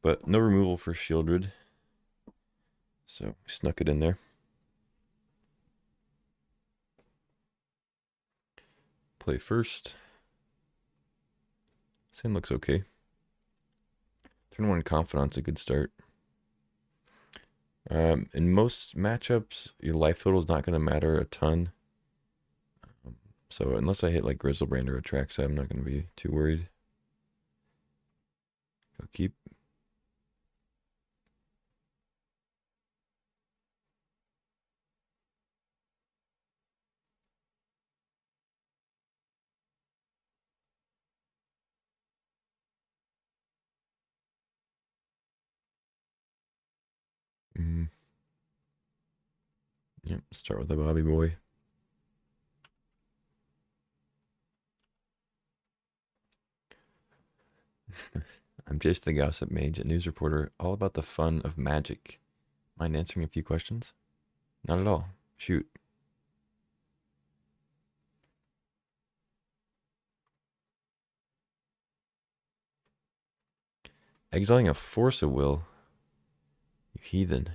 But no removal for Shieldred. So snuck it in there. Play first. This hand looks okay. Turn 1 Confidant's a good start. In most matchups, your life total is not going to matter a ton. So unless I hit like Grizzlebrand or Atraxa, I'm not going to be too worried. Go keep. Yep, start with the Bobby Boy. I'm Jason the Gossip Mage, a news reporter all about the fun of magic. Mind answering a few questions? Not at all. Shoot. Exiling a force of will. You heathen.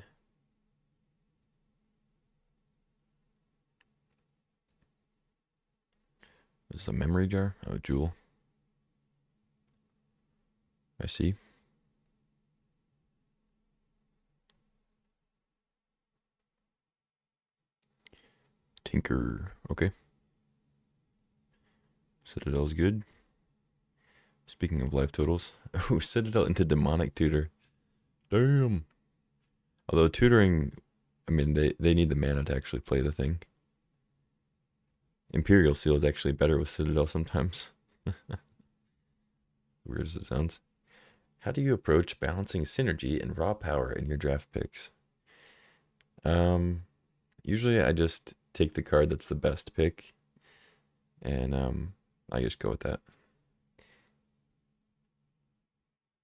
Is this a memory jar? Oh, a jewel. I see. Tinker. Okay. Citadel's good. Speaking of life totals. Oh, Citadel into Demonic Tutor. Damn. Although tutoring, I mean, they need the mana to actually play the thing. Imperial Seal is actually better with Citadel sometimes. Weird as it sounds. How do you approach balancing synergy and raw power in your draft picks? Usually I just take the card that's the best pick, and I just go with that.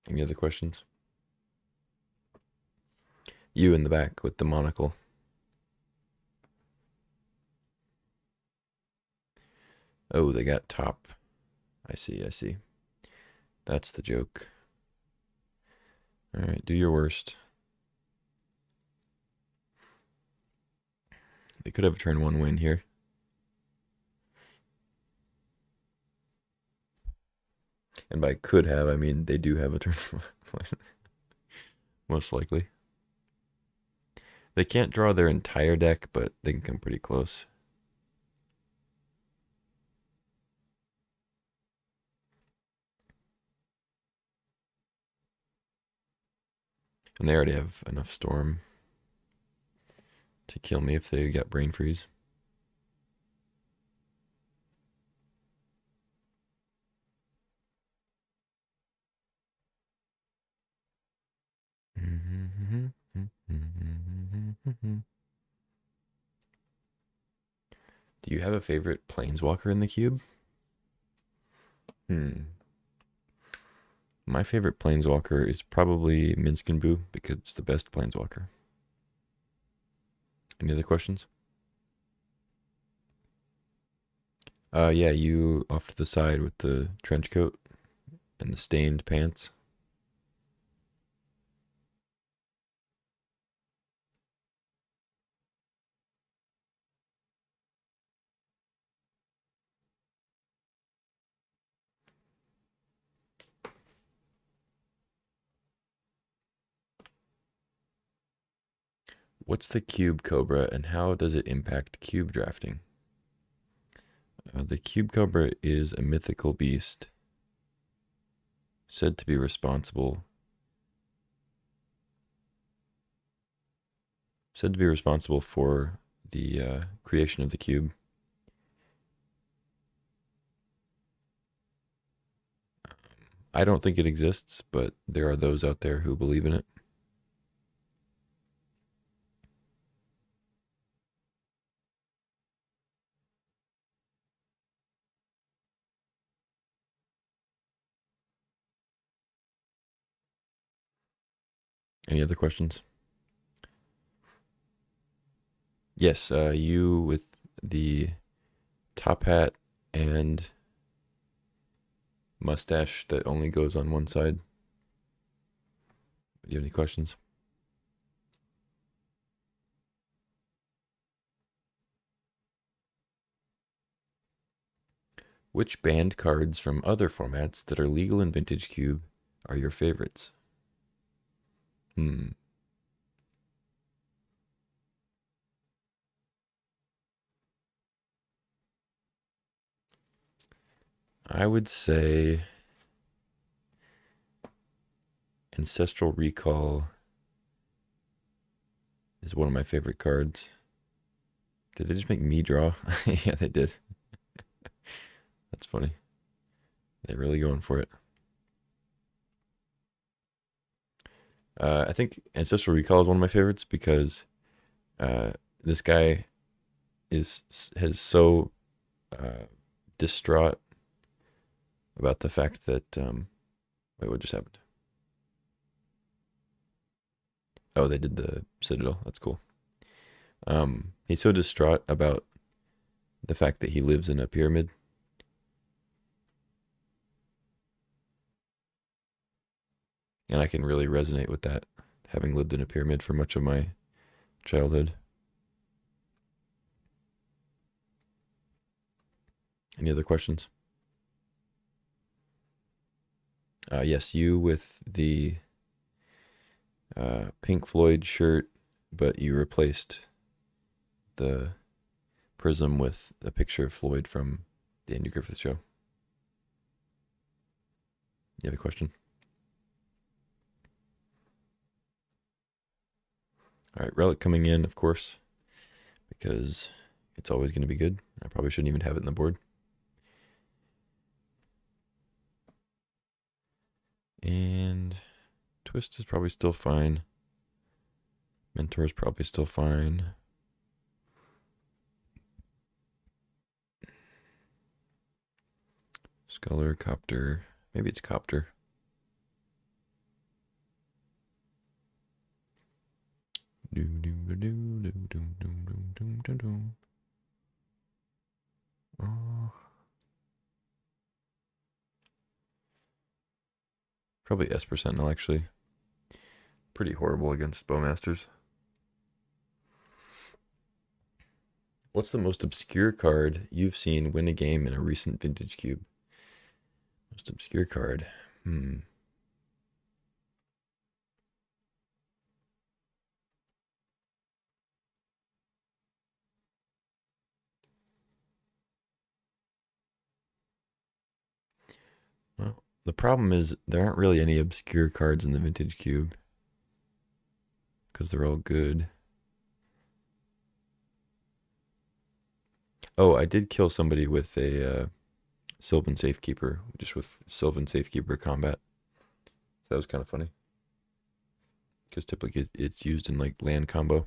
Any other questions? You in the back with the monocle. Oh, they got top. I see, I see. That's the joke. All right, do your worst. They could have a turn one win here. And by could have, I mean they do have a turn one. Most likely. They can't draw their entire deck, but they can come pretty close. And they already have enough storm to kill me if they got brain freeze. Do you have a favorite planeswalker in the cube? My favorite planeswalker is probably Minsc and Boo because it's the best planeswalker. Any other questions? Yeah, you off to the side with the trench coat and the stained pants. What's the Cube Cobra and how does it impact cube drafting? The Cube Cobra is a mythical beast said to be responsible for the creation of the cube. I don't think it exists, but there are those out there who believe in it. Any other questions? Yes, you with the top hat and mustache that only goes on one side. Do you have any questions? Which banned cards from other formats that are legal in Vintage Cube are your favorites? I would say Ancestral Recall is one of my favorite cards. Did they just make me draw? Yeah, they did. That's funny. They're really going for it. I think Ancestral Recall is one of my favorites because this guy has so distraught about the fact that Wait, what just happened? Oh, they did the Citadel. That's cool. He's so distraught about the fact that he lives in a pyramid. And I can really resonate with that, having lived in a pyramid for much of my childhood. Any other questions? Yes, you with the Pink Floyd shirt, but you replaced the prism with a picture of Floyd from the Andy Griffith Show. You have a question? All right, relic coming in, of course, because it's always going to be good. I probably shouldn't even have it in the board. And twist is probably still fine. Mentor is probably still fine. Sculler, Copter. Maybe it's Copter. Oh. Probably Esper Sentinel, actually. Pretty horrible against Bowmasters. What's the most obscure card you've seen win a game in a recent Vintage Cube? Most obscure card. Well, the problem is there aren't really any obscure cards in the Vintage Cube because they're all good. Oh, I did kill somebody with a Sylvan Safekeeper, just with Sylvan Safekeeper combat. That was kind of funny because typically it's used in like land combo.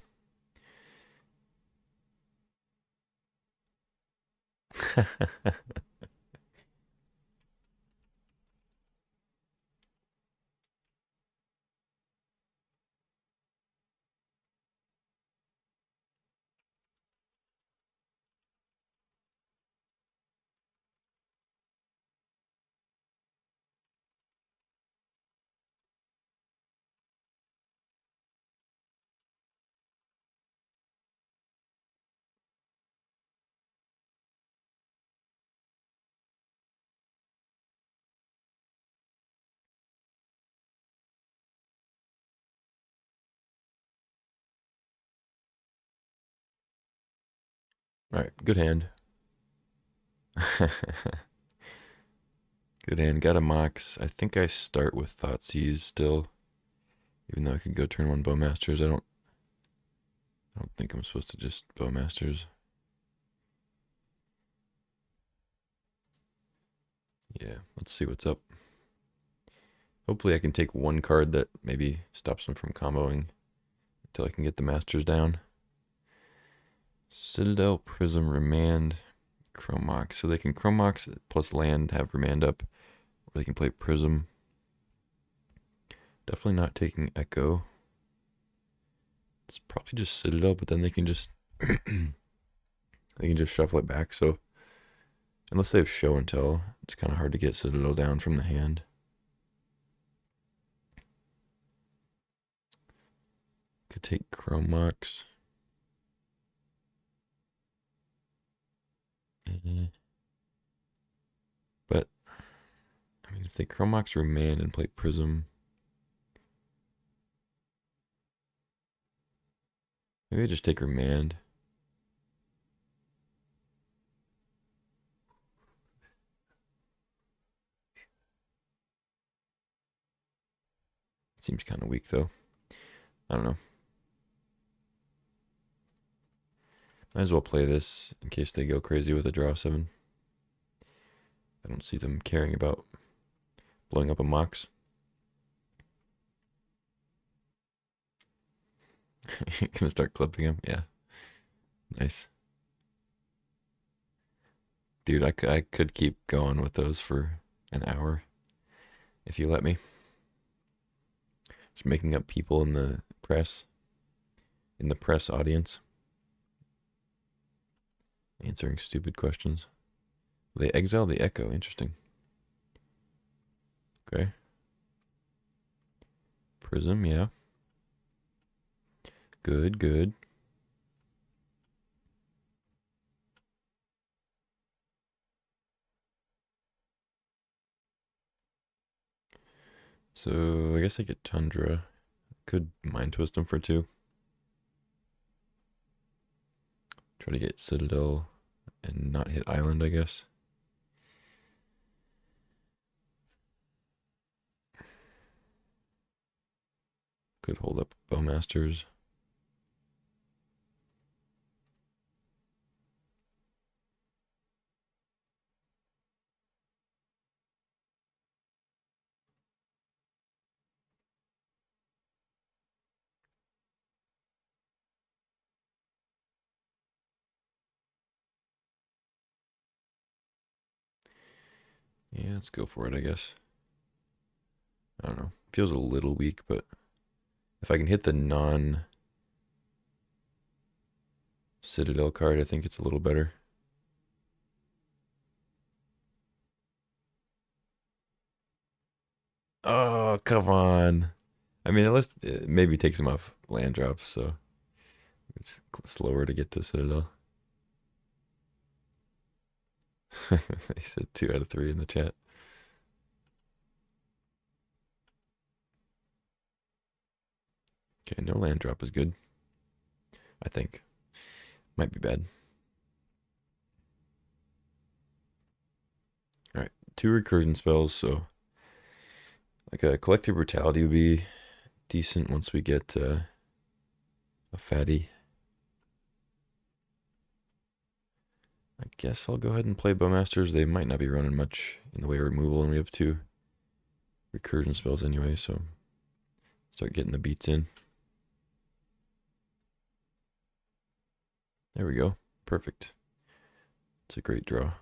All right, good hand. Good hand. Got a Mox. I think I start with Thoughtseize still, even though I could go turn one Bowmasters. I don't think I'm supposed to just Bowmasters. Yeah, let's see what's up. Hopefully I can take one card that maybe stops them from comboing until I can get the Masters down. Citadel, Prism, Remand, Chrome Mox. So they can Chrome Mox plus land, have Remand up, or they can play Prism. Definitely not taking Echo. It's probably just Citadel, but then they can just shuffle it back. So unless they have Show and Tell, it's kind of hard to get Citadel down from the hand. Could take Chrome Mox. But I mean, if they Chrome Mox Remand and play Prism, maybe I just take Remand. Seems kind of weak though. I don't know. Might as well play this in case they go crazy with a draw 7. I don't see them caring about blowing up a Mox. Gonna start clipping him? Yeah. Nice. Dude, I could keep going with those for an hour. if you let me. Just making up people in the press audience, answering stupid questions. They exile the Echo. Interesting. Okay. Prism, yeah. Good, good. So I guess I get Tundra. Could Mind Twist them for 2. Try to get Citadel and not hit Island, I guess. Could hold up Bowmasters. Yeah, let's go for it, I guess. I don't know. Feels a little weak, but if I can hit the non Citadel card, I think it's a little better. Oh, come on. I mean, unless it maybe takes him off land drops, so it's slower to get to Citadel. They said 2 out of 3 in the chat. Okay, no land drop is good. I think. Might be bad. Alright, 2 recursion spells, so like a collective brutality would be decent once we get a fatty. I guess I'll go ahead and play Bowmasters. They might not be running much in the way of removal, and we have 2 recursion spells anyway, so start getting the beats in. There we go. Perfect. It's a great draw.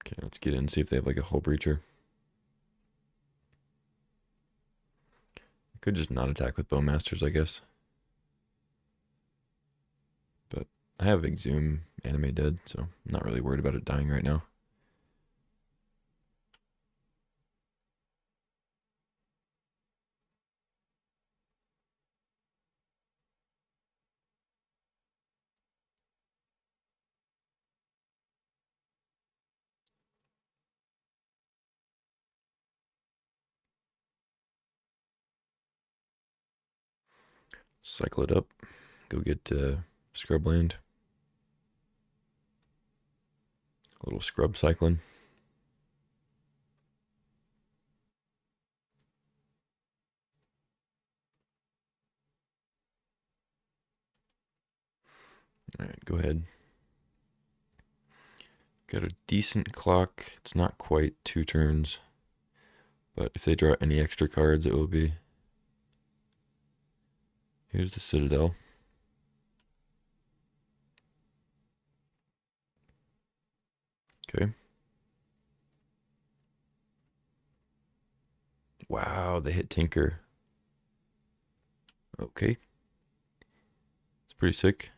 Okay, let's get in and see if they have like a Hull Breacher. I could just not attack with Bowmasters, I guess. But I have Exhume Anime dead, so I'm not really worried about it dying right now. Cycle it up. Go get Scrubland. A little scrub cycling. Alright, go ahead. Got a decent clock. It's not quite 2 turns. But if they draw any extra cards, it will be. Here's the Citadel. Okay. Wow, they hit Tinker. Okay. It's pretty sick.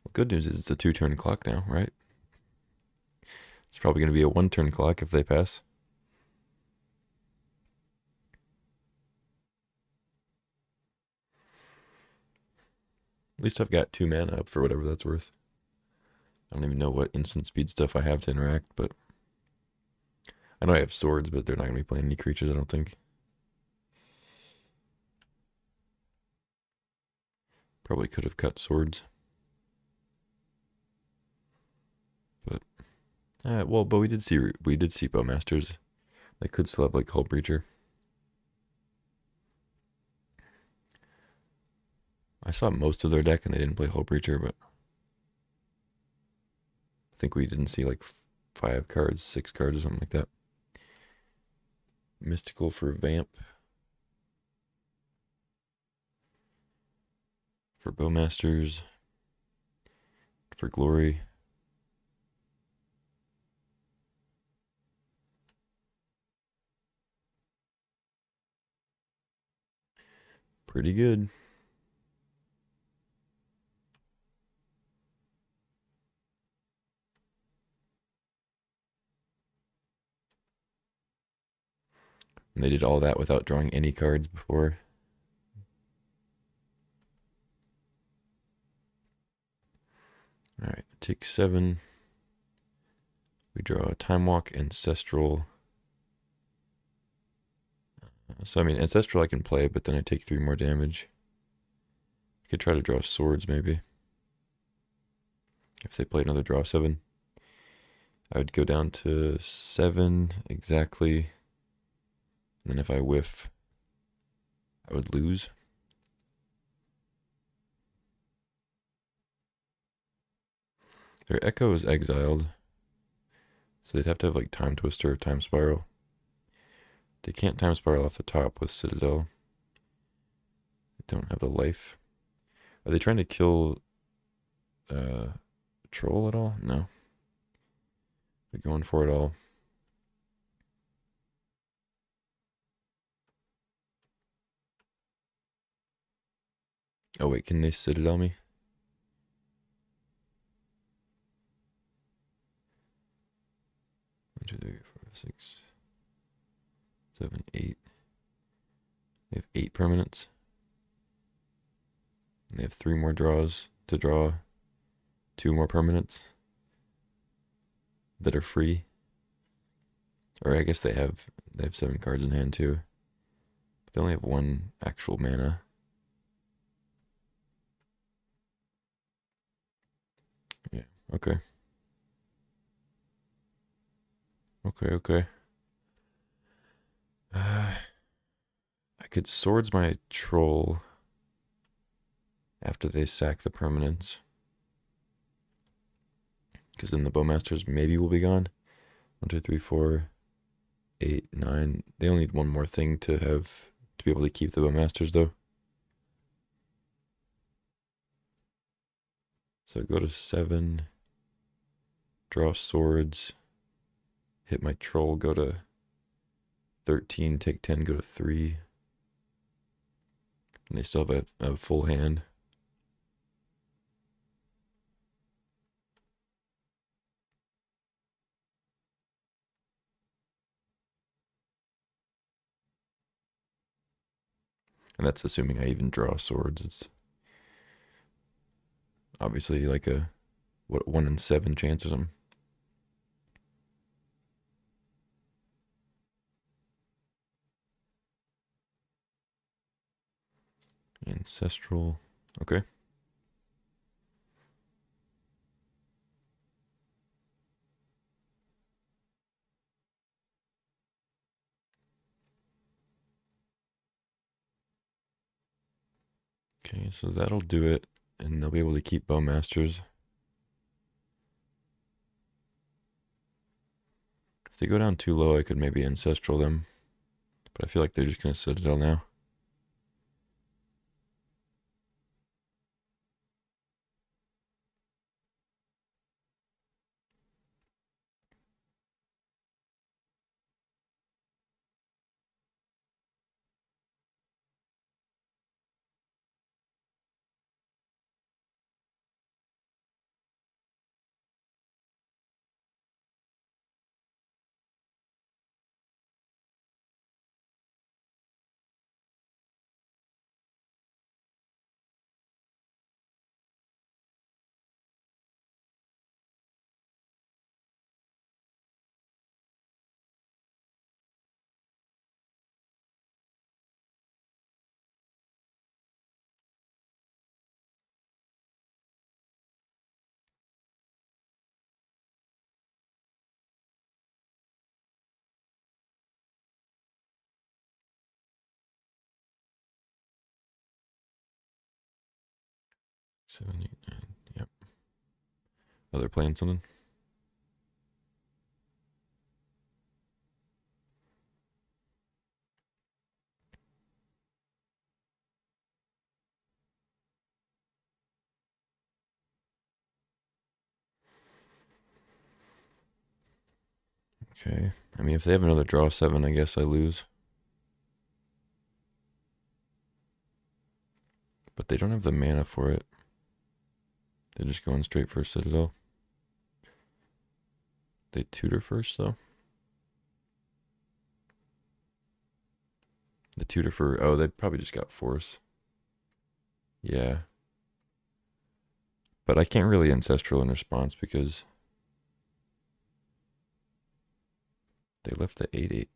Well, good news is it's a 2-turn clock now, right? It's probably going to be a 1-turn clock if they pass. At least I've got 2 mana up for whatever that's worth. I don't even know what instant speed stuff I have to interact, but I know I have swords, but they're not going to be playing any creatures, I don't think. Probably could have cut swords. But but we did see Bowmasters. They could still have like Hull Breacher. I saw most of their deck and they didn't play Hull Breacher, but I think we didn't see like 5 cards, 6 cards, or something like that. Mystical for Vamp. For Bowmasters. For Glory. Pretty good. And they did all that without drawing any cards before. Alright, take 7. We draw a Time Walk, Ancestral. So, I mean, Ancestral I can play, but then I take 3 more damage. I could try to draw Swords, maybe. If they play another draw 7. I would go down to 7 exactly. And then if I whiff, I would lose. Their Echo is exiled. So they'd have to have like Time Twister or Time Spiral. They can't Time Spiral off the top with Citadel. They don't have the life. Are they trying to kill Troll at all? No. They're going for it all. Oh wait, can they Citadel me? 1, 2, 3, 4, 6, 7, 8. They have 8 permanents. And they have 3 more draws to draw 2 more permanents that are free. Or I guess they have 7 cards in hand too. But they only have 1 actual mana. Yeah, okay. Okay. I could Swords my Troll after they sack the permanents. Because then the Bowmasters maybe will be gone. 1, 2, 3, 4, 8, 9. They only need 1 more thing to be able to keep the Bowmasters though. So go to 7. Draw Swords. Hit my Troll, go to 13, take 10, go to 3. And they still have a full hand. And that's assuming I even draw Swords. It's obviously like a 1 in 7 chance or something. Ancestral. Okay. Okay, so that'll do it. And they'll be able to keep Bowmasters. If they go down too low, I could maybe Ancestral them. But I feel like they're just going to Citadel now. Seven, 8, 9. Yep. Oh, they're playing something? Okay. I mean, if they have another draw 7, I guess I lose. But they don't have the mana for it. They're just going straight for a Citadel. They tutor first, though. The tutor for... Oh, they probably just got Force. Yeah. But I can't really Ancestral in response because they left the 8/8.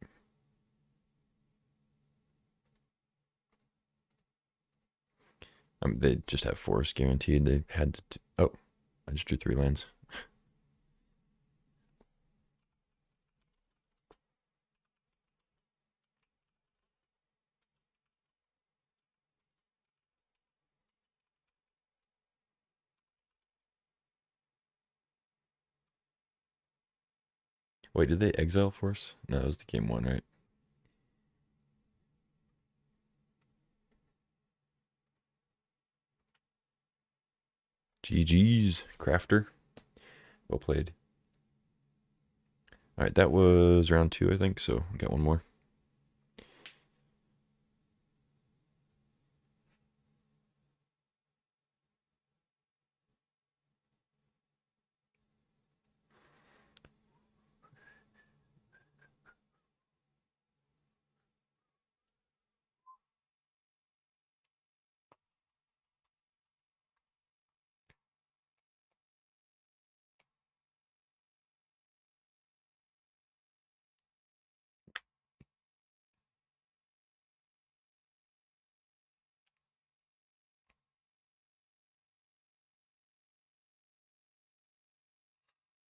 They just have Force guaranteed. They had to... Oh, I just drew 3 lands. Wait, did they exile Force? No, that was the game 1, right? GG's, Crafter. Well played. All right, that was round 2, I think, so we got one more.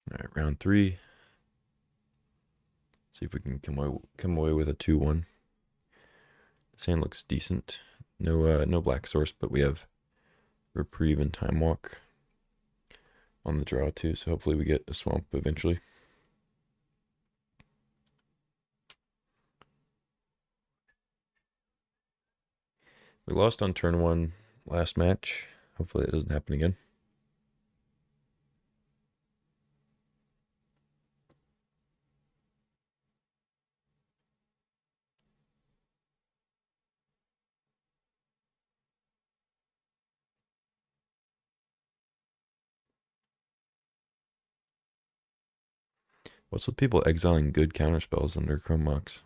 All right, round 3. See if we can come away with a 2-1. This hand looks decent. No black source, but we have Reprieve and Time Walk on the draw too, so hopefully we get a swamp eventually. We lost on turn 1 last match. Hopefully it doesn't happen again. What's with people exiling good counterspells under Chrome Mox?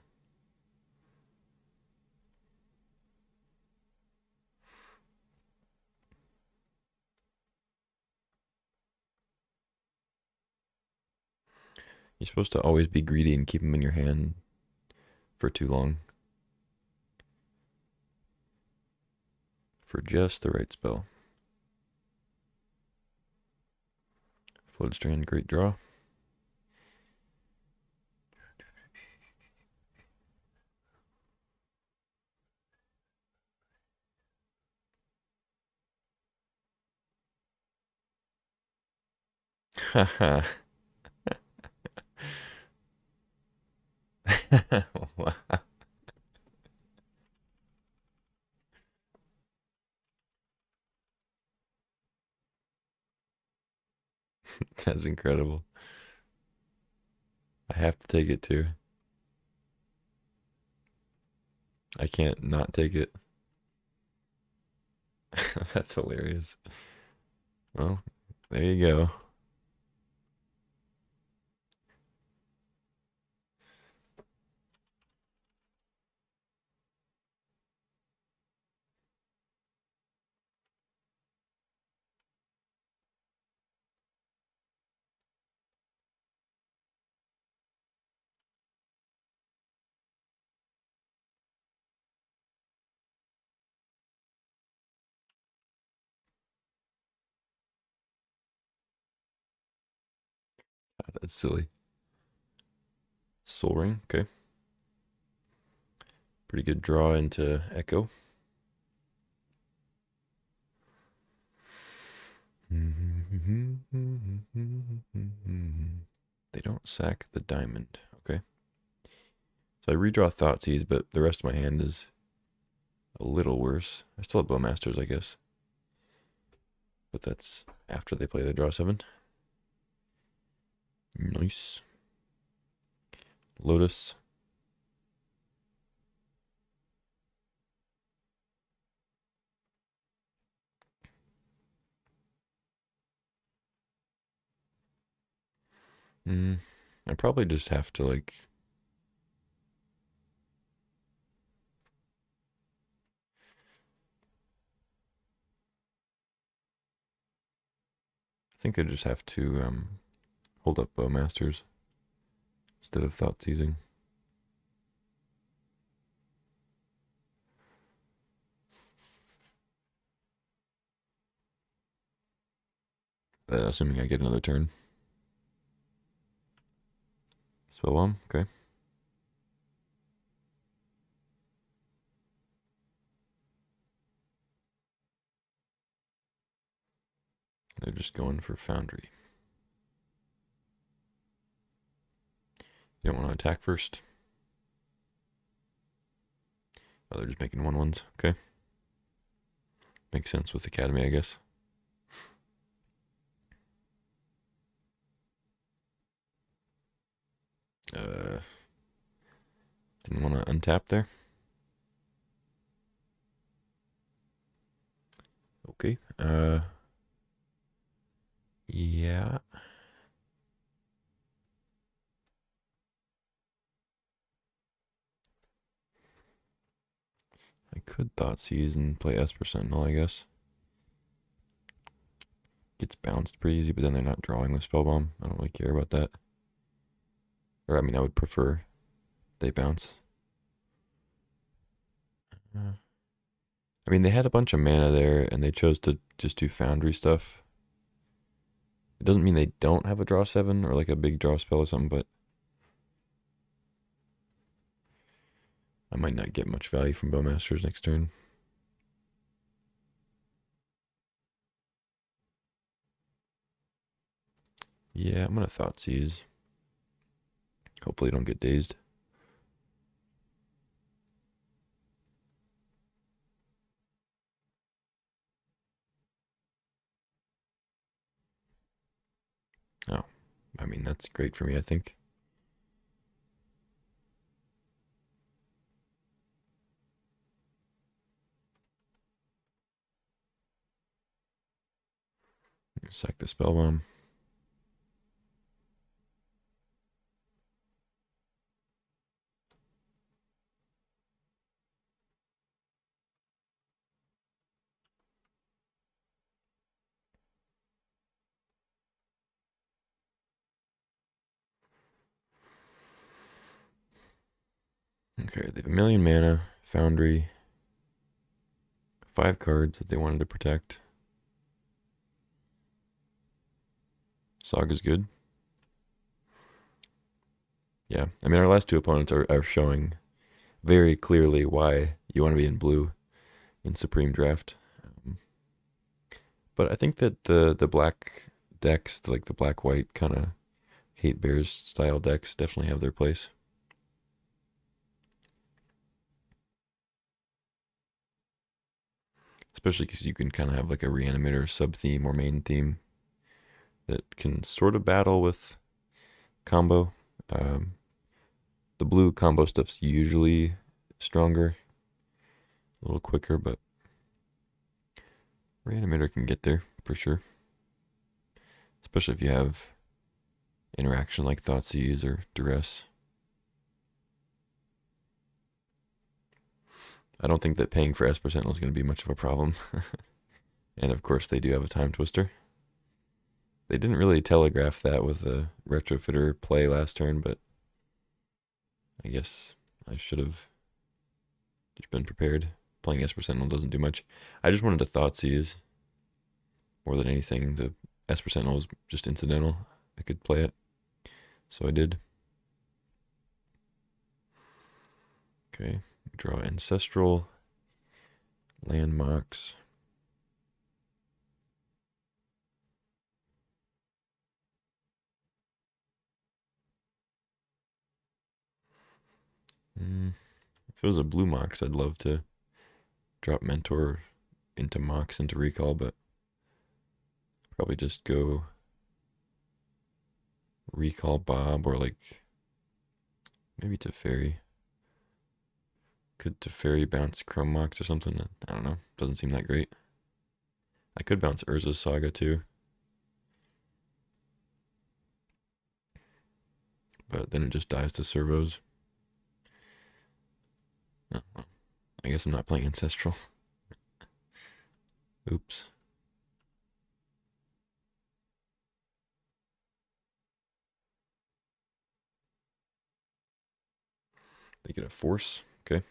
You're supposed to always be greedy and keep them in your hand for too long. For just the right spell. Flood Strand, great draw. Haha. Wow. That's incredible. I have to take it too. I can't not take it. That's hilarious. Well, there you go. That's silly. Soul Ring, okay. Pretty good draw into Echo. They don't sack the diamond, okay. So I redraw Thoughtseize, but the rest of my hand is a little worse. I still have Bowmasters, I guess. But that's after they play the draw 7. Nice. Lotus. I probably just have to like. I think I just have to hold up Bowmasters instead of Thought Seizing. Assuming I get another turn. Spellbomb, okay. They're just going for Foundry. You don't want to attack first. Oh, they're just making 1/1s. Okay. Makes sense with Academy, I guess. Didn't want to untap there. Okay. Yeah. I could Thought Seize and play Esper Sentinel, I guess. Gets bounced pretty easy, but then they're not drawing with Spellbomb. I don't really care about that. Or, I mean, I would prefer they bounce. I mean, they had a bunch of mana there, and they chose to just do Foundry stuff. It doesn't mean they don't have a draw 7 or like a big draw spell or something, but I might not get much value from Bowmasters next turn. Yeah, I'm gonna Thought Seize. Hopefully, don't get dazed. Oh, I mean, that's great for me, I think. Sack the Spellbomb. Okay, they have 1,000,000 mana, Foundry, 5 cards that they wanted to protect. Saga's good. Yeah, I mean, our last two opponents are showing very clearly why you want to be in blue in Supreme Draft. But I think that the black decks, like the black-white kind of hate bears style decks, definitely have their place. Especially because you can kind of have like a reanimator sub-theme or main theme that can sort of battle with combo. The blue combo stuff's usually stronger, a little quicker, but reanimator can get there for sure. Especially if you have interaction like Thoughtseize or Duress. I don't think that paying for Esper Sentinel is going to be much of a problem. And of course, they do have a Time Twister. They didn't really telegraph that with the Retrofitter play last turn, but I guess I should have just been prepared. Playing Esper Sentinel doesn't do much. I just wanted to Thoughtseize more than anything. The Esper Sentinel was just incidental. I could play it, so I did. Okay, draw Ancestral, Landmarks. If it was a blue Mox, I'd love to drop Mentor into Mox into Recall, but probably just go Recall Bob or like Maybe Teferi. Could Teferi bounce Chrome Mox or something? I don't know. Doesn't seem that great. I could bounce Urza's Saga too. But then it just dies to servos. Oh, well, I guess I'm not playing Ancestral. Oops. They get a force. Okay.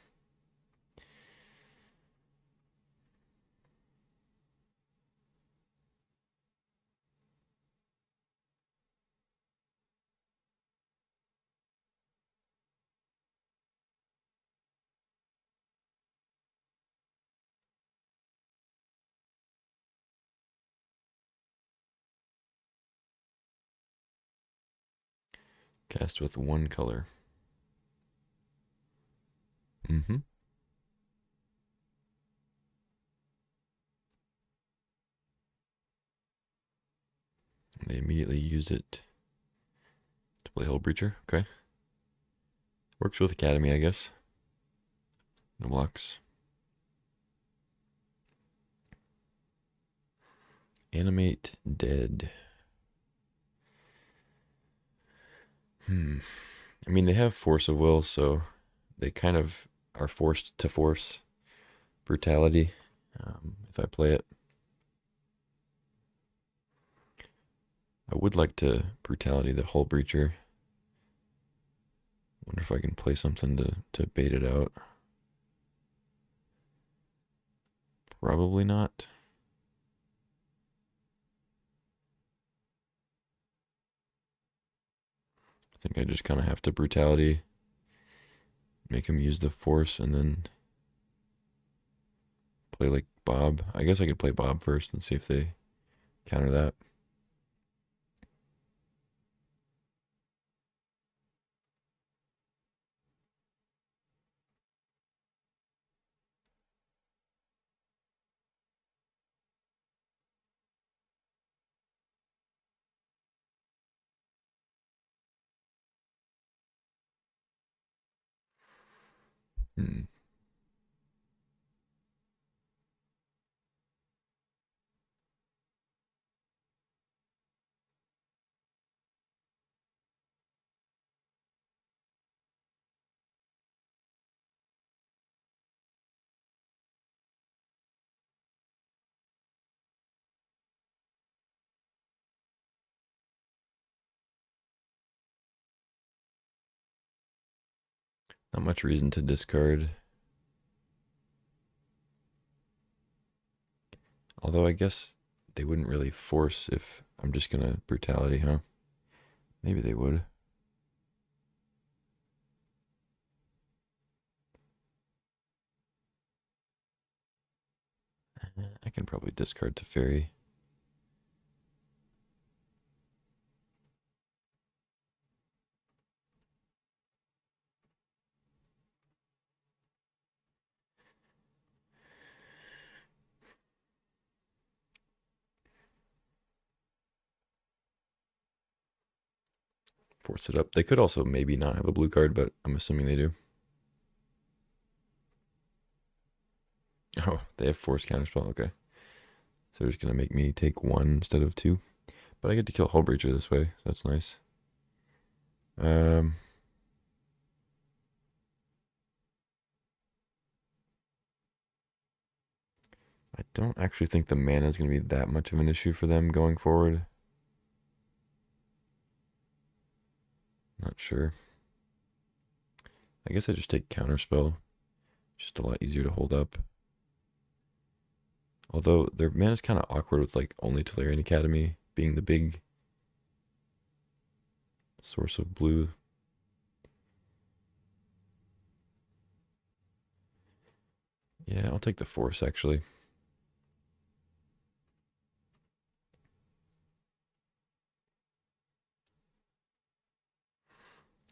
Cast with one color. Mm-hmm. They immediately use it to play Hull Breacher. Okay. Works with Academy, I guess. No blocks. Animate dead. I mean, they have Force of Will, so they kind of are forced to force Brutality if I play it. I would like to Brutality the Hull Breacher. Wonder if I can play something to bait it out. Probably not. I think I just kind of have to Brutality, make him use the Force, and then play like Bob. I guess I could play Bob first and see if they counter that. Hmm. Not much reason to discard. Although I guess they wouldn't really force if I'm just gonna Brutality, huh? Maybe they would. I can probably discard Teferi. Force it up. They could also maybe not have a blue card, but I'm assuming they do. Oh, they have Force Counterspell. Okay. So they're just going to make me take one instead of two. But I get to kill Hull Breacher this way. So that's nice. Um, I don't actually think the mana is going to be that much of an issue for them going forward. Not sure. I guess I just take Counterspell. Just a lot easier to hold up. Although their mana is kind of awkward with like only Tolarian Academy being the big source of blue. Yeah, I'll take the Force actually.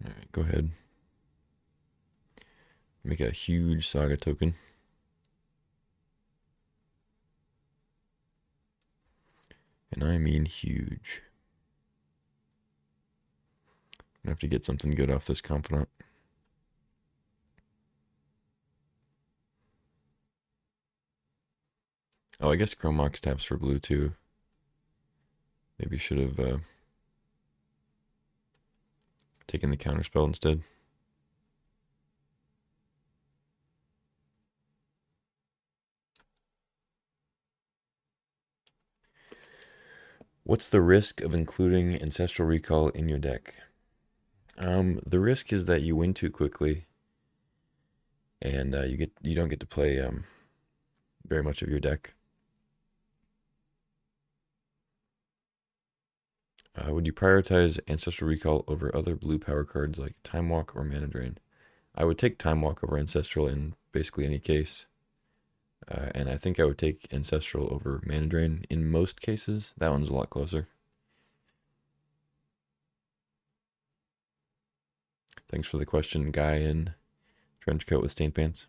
All right, go ahead. Make a huge Saga token. And I mean huge. I have to get something good off this Confidant. Oh, I guess Chrome Mox taps for blue too. Maybe should have taken the counterspell instead. What's the risk of including Ancestral Recall in your deck? The risk is that you win too quickly, and you don't get to play very much of your deck. Would you prioritize Ancestral Recall over other blue power cards like Time Walk or Mana Drain? I would take Time Walk over Ancestral in basically any case. And I think I would take Ancestral over Mana Drain in most cases. That one's a lot closer. Thanks for the question, guy in trench coat with stained pants.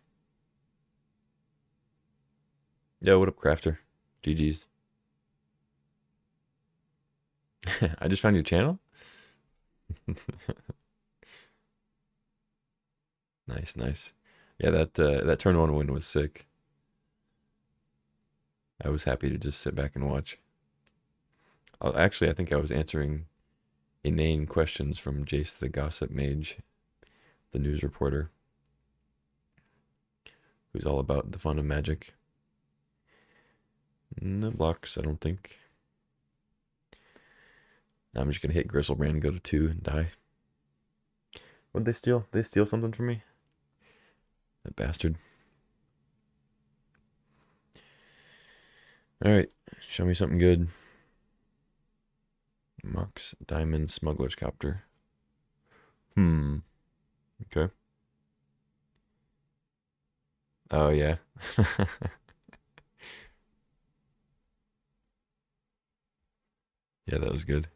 Yo, what up, Crafter? GG's. I just found your channel? Nice, nice. Yeah, that turn one win was sick. I was happy to just sit back and watch. Actually, I think I was answering inane questions from Jace the Gossip Mage, the news reporter, who's all about the fun of magic. No blocks, I don't think. Now I'm just gonna hit Gristlebrand, go to 2, and die. What'd they steal? Did they steal something from me? That bastard. Alright, show me something good. Mox Diamond Smuggler's Copter. Okay. Oh, yeah. Yeah, that was good.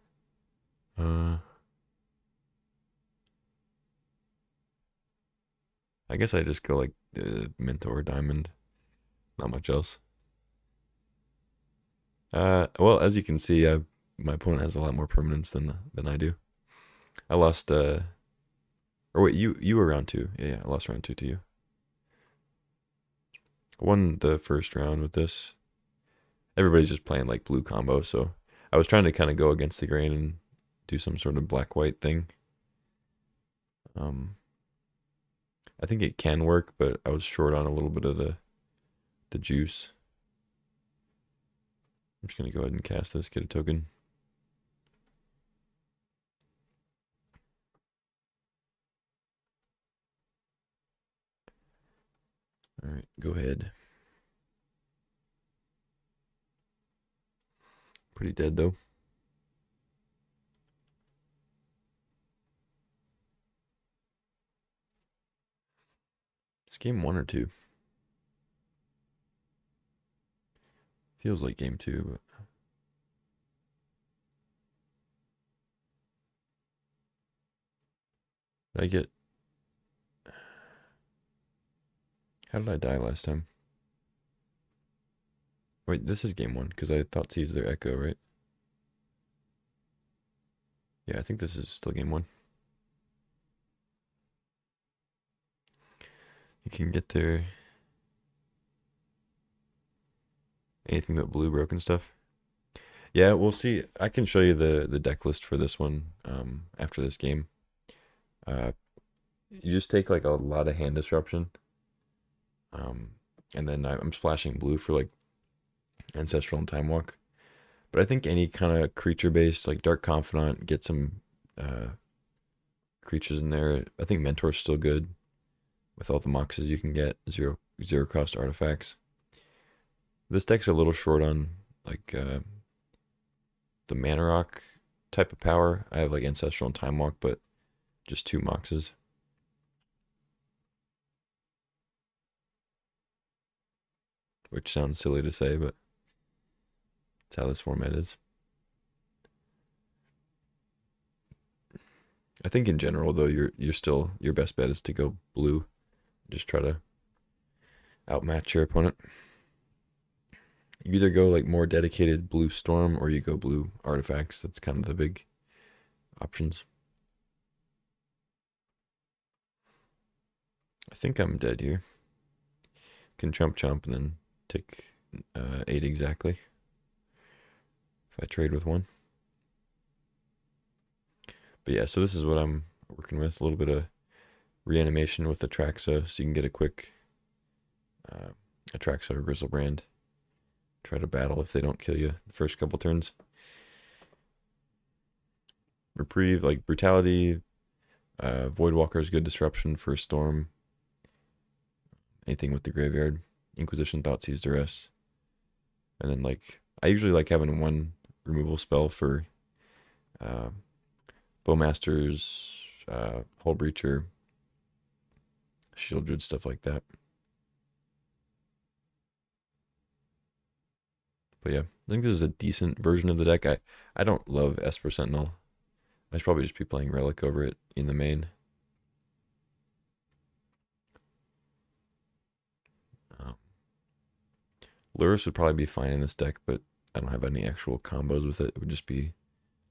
I guess I just go like Mentor Diamond. Not much else. Well, as you can see, my opponent has a lot more permanence than I do. I lost. Or wait, you were round 2. Yeah, I lost round 2 to you. I won the first round with this. Everybody's just playing like blue combo, so I was trying to kind of go against the grain and do some sort of black-white thing. I think it can work, but I was short on a little bit of the juice. I'm just gonna go ahead and cast this, get a token. All right, go ahead. Pretty dead though. It's game 1 or 2. Feels like game 2, but I get. How did I die last time? Wait, this is game 1 because I thought to use their echo, right? Yeah, I think this is still game 1. You can get there. Anything but blue broken stuff. Yeah, we'll see. I can show you the deck list for this one after this game. Uh, you just take like a lot of hand disruption. And then I'm splashing blue for like Ancestral and Time Walk. But I think any kind of creature based, like Dark Confidant, get some creatures in there. I think Mentor's still good with all the moxes you can get, zero cost artifacts. This deck's a little short on like the Mana Rock type of power. I have like Ancestral and Time Walk, but just 2 moxes. Which sounds silly to say, but that's how this format is. I think in general though, you're still your best bet is to go blue. Just try to outmatch your opponent. You either go like more dedicated blue storm or you go blue artifacts. That's kind of the big options. I think I'm dead here. Can chump and then take 8 exactly if I trade with one. But yeah, so this is what I'm working with. A little bit of reanimation with Atraxa, so you can get a quick Atraxa or Griselbrand. Try to battle if they don't kill you the first couple turns. Reprieve, like Brutality. Voidwalker is good disruption for a Storm. Anything with the graveyard. Inquisition, Thoughtseize, Duress. And then, like, I usually like having one removal spell for Bowmasters, Hull Breacher, Shieldred, stuff like that. But yeah, I think this is a decent version of the deck. I don't love Esper Sentinel. I should probably just be playing Relic over it in the main. Um, Lurrus would probably be fine in this deck, but I don't have any actual combos with it. It would just be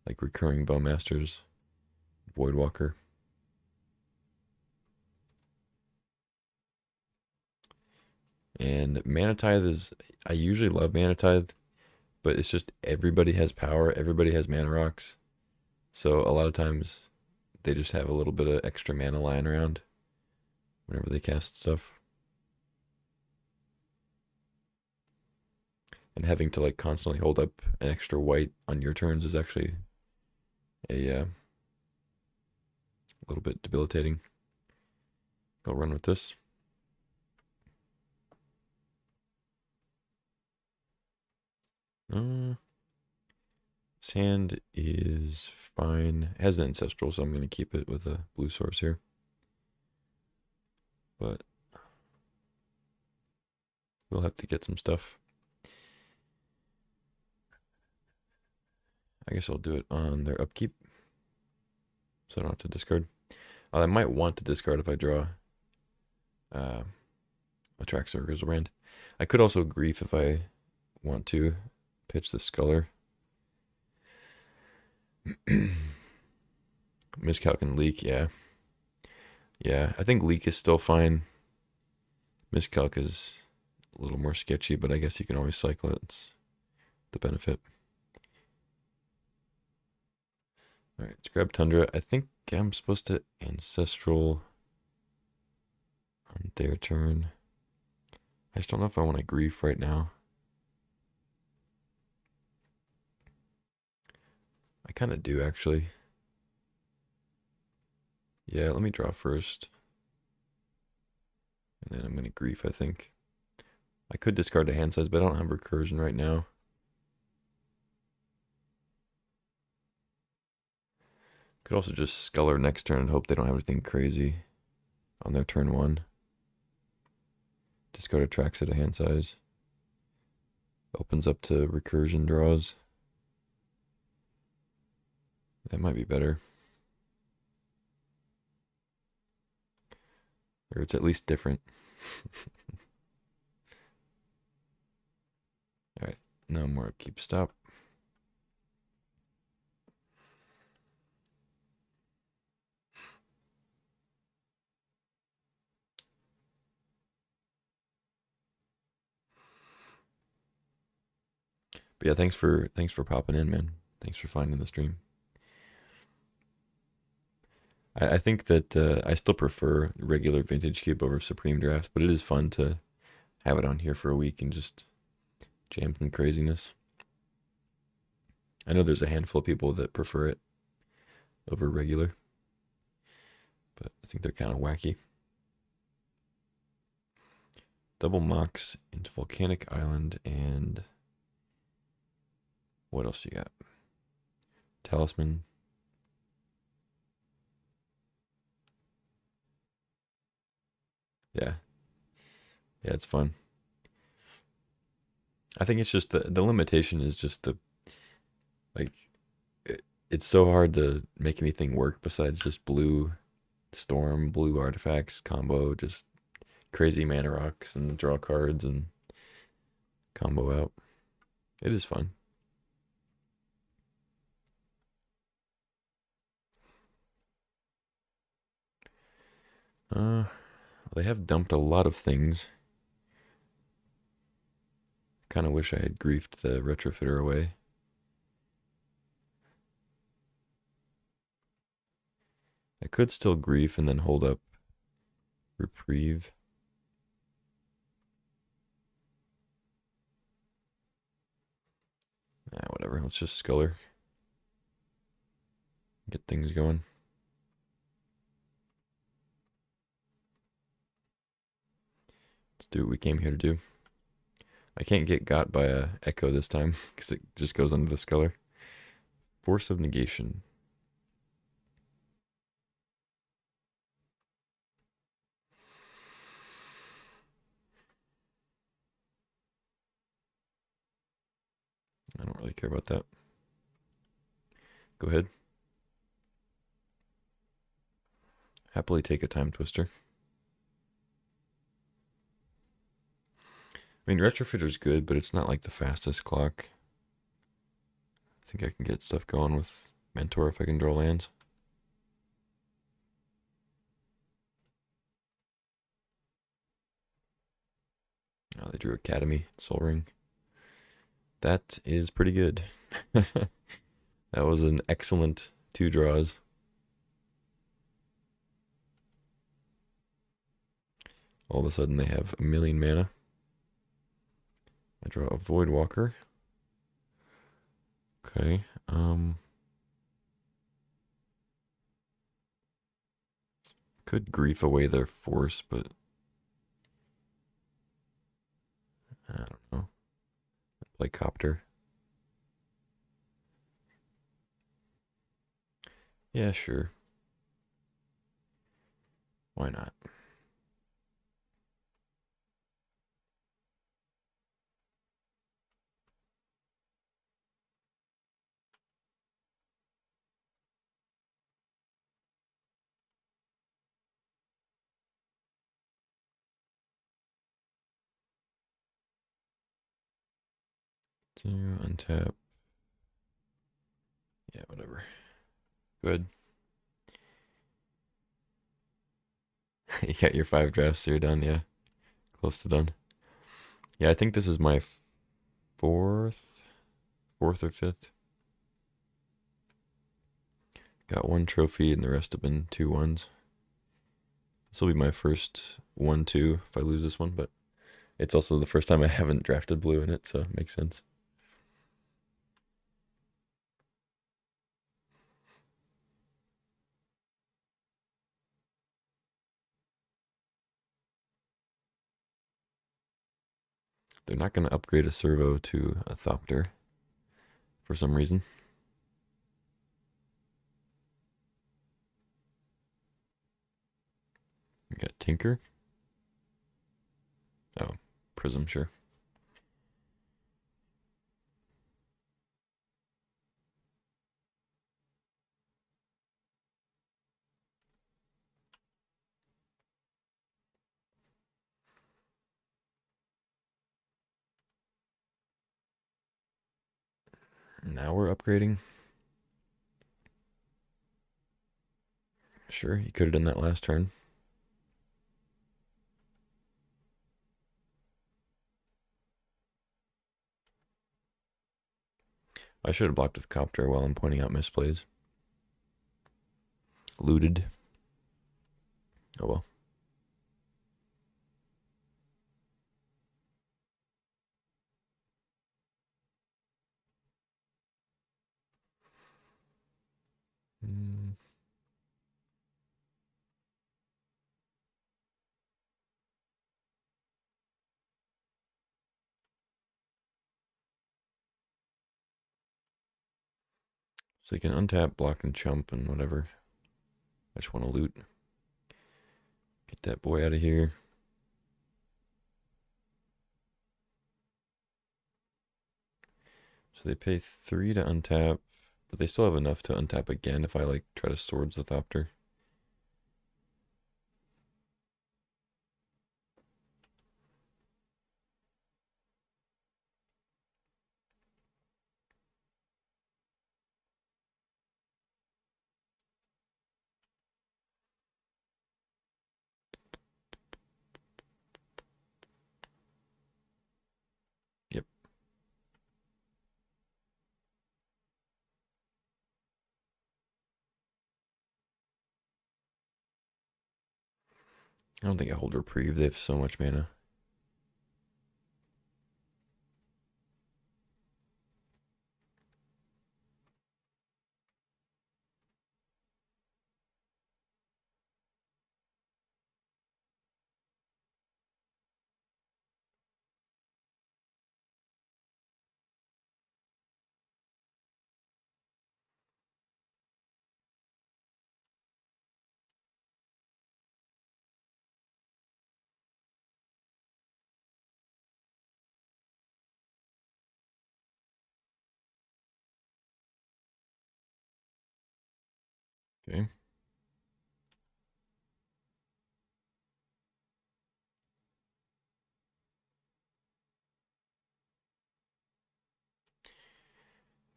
like recurring Bowmasters, Voidwalker. And Mana Tithe is, I usually love Mana Tithe, but it's just everybody has power, everybody has mana rocks. So a lot of times they just have a little bit of extra mana lying around whenever they cast stuff. And having to like constantly hold up an extra white on your turns is actually a little bit debilitating. I'll run with this. This hand is fine. It has an Ancestral, so I'm going to keep it with a blue source here. But we'll have to get some stuff. I guess I'll do it on their upkeep, so I don't have to discard. I might want to discard if I draw Atraxa or Griselbrand. I could also Grief if I want to pitch the Sculler. Miscalc and Leak, yeah. Yeah, I think Leak is still fine. Miscalc is a little more sketchy, but I guess you can always cycle it. It's the benefit. Alright, let's grab Tundra. I think I'm supposed to Ancestral on their turn. I just don't know if I want to Grief right now. I kind of do, actually. Yeah, let me draw first. And then I'm going to Grief, I think. I could discard a hand size, but I don't have Recursion right now. Could also just Sculler next turn and hope they don't have anything crazy on their turn 1. Discard Atraxa at a hand size. Opens up to Recursion draws. That might be better. Or it's at least different. Alright, no more upkeep, stop. But yeah, thanks for popping in, man. Thanks for finding the stream. I think that I still prefer regular Vintage Cube over Supreme Draft, but it is fun to have it on here for a week and just jam some craziness. I know there's a handful of people that prefer it over regular, but I think they're kind of wacky. Double Mox into Volcanic Island, and what else you got? Talisman. Yeah. Yeah, it's fun. I think it's just the limitation is just the like it's so hard to make anything work besides just blue storm, blue artifacts combo, just crazy mana rocks and draw cards and combo out. It is fun. They have dumped a lot of things. kind of wish I had griefed the retrofitter away. I could still grief and then hold up reprieve. Whatever, let's just sculler. Get things going. Let's do what we came here to do. I can't get got by a echo this time because it just goes under the sculler. Force of negation. I don't really care about that. Go ahead. Happily take a time twister. I mean, retrofitter's good, but it's not like the fastest clock. I think I can get stuff going with Mentor if I can draw lands. Oh, they drew Academy, Soul Ring. That is pretty good. That was an excellent 2 draws. All of a sudden they have a million mana. I draw a Voidwalker. Okay, could grief away their force, but I don't know. Play Copter. Yeah, sure. Why not? To untap. Yeah, whatever. Good. You got your 5 drafts, so you're done, yeah. Close to done. Yeah, I think this is my fourth or fifth. Got 1 trophy and the rest have been 2-1s. This will be my first 1-2 if I lose this one, but it's also the first time I haven't drafted blue in it, so it makes sense. They're not going to upgrade a servo to a Thopter for some reason. We got Tinker. Oh, Prism, sure. Now we're upgrading. Sure, you could have done that last turn. I should have blocked with Copter while I'm pointing out misplays. Looted. Oh well. Mm. So you can untap, block, and chump and whatever. I just want to loot. Get that boy out of here. So they pay 3 to untap, but they still have enough to untap again if I like try to Swords the Thopter. Yep. I don't think I hold Reprieve. They have so much mana. Okay.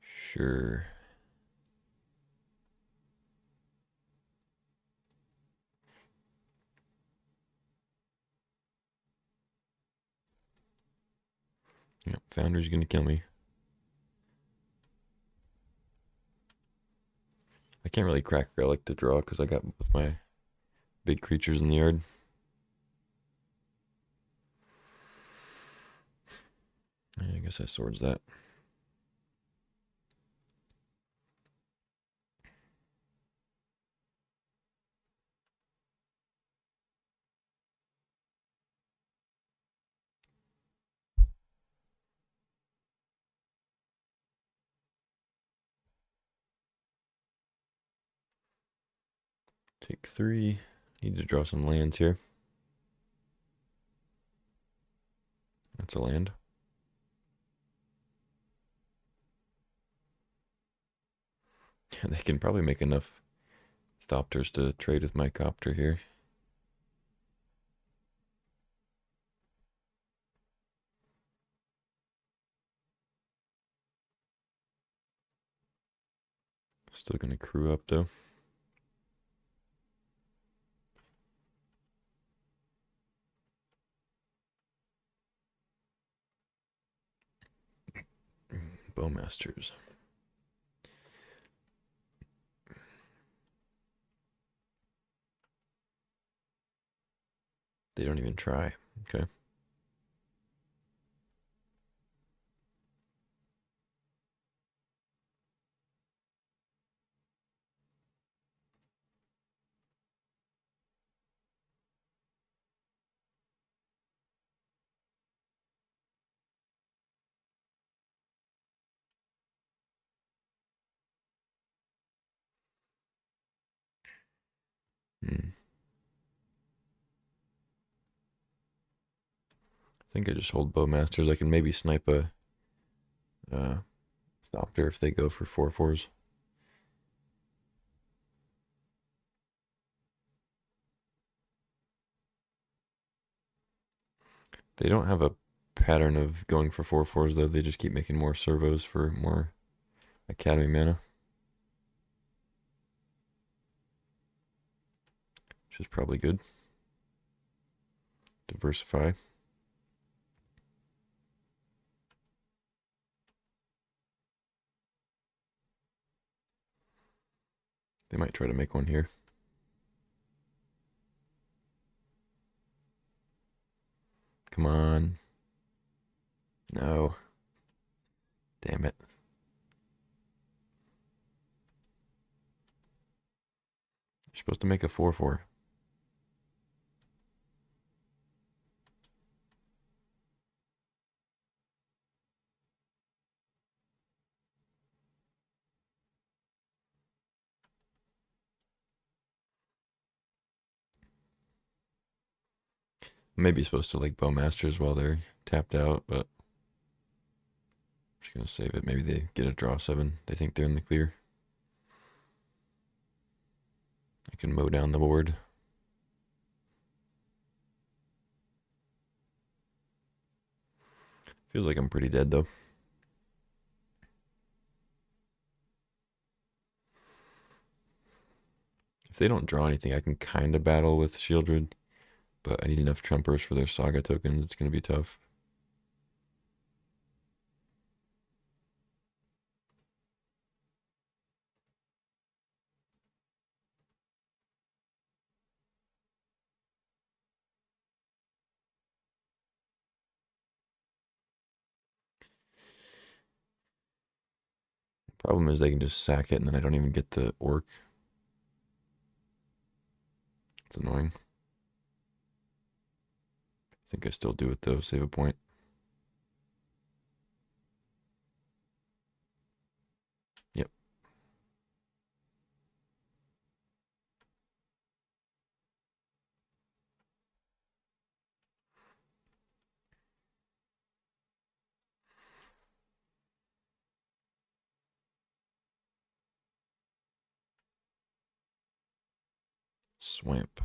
Sure. Yep, Foundry's gonna kill me. I can't really crack Relic to draw because I got with my big creatures in the yard. I guess I swords that. Take 3. Need to draw some lands here. That's a land. They can probably make enough Thopters to trade with my Copter here. Still gonna crew up though. Bowmasters. They don't even try. Okay. Hmm. I think I just hold Bowmasters. I can maybe snipe a Thopter if they go for 4/4s. They don't have a pattern of going for 4/4s though. They just keep making more servos for more Academy mana, which is probably good. Diversify. They might try to make one here. Come on. No. Damn it. You're supposed to make a 4/4. Maybe supposed to like Bowmasters while they're tapped out, but I'm just gonna save it. Maybe they get a draw 7. They think they're in the clear. I can mow down the board. Feels like I'm pretty dead though. If they don't draw anything, I can kind of battle with Shieldred, but I need enough Trumpers for their Saga tokens. It's gonna be tough. Problem is they can just sack it and then I don't even get the orc. It's annoying. I think I still do it though, save a point. Yep. Swamp.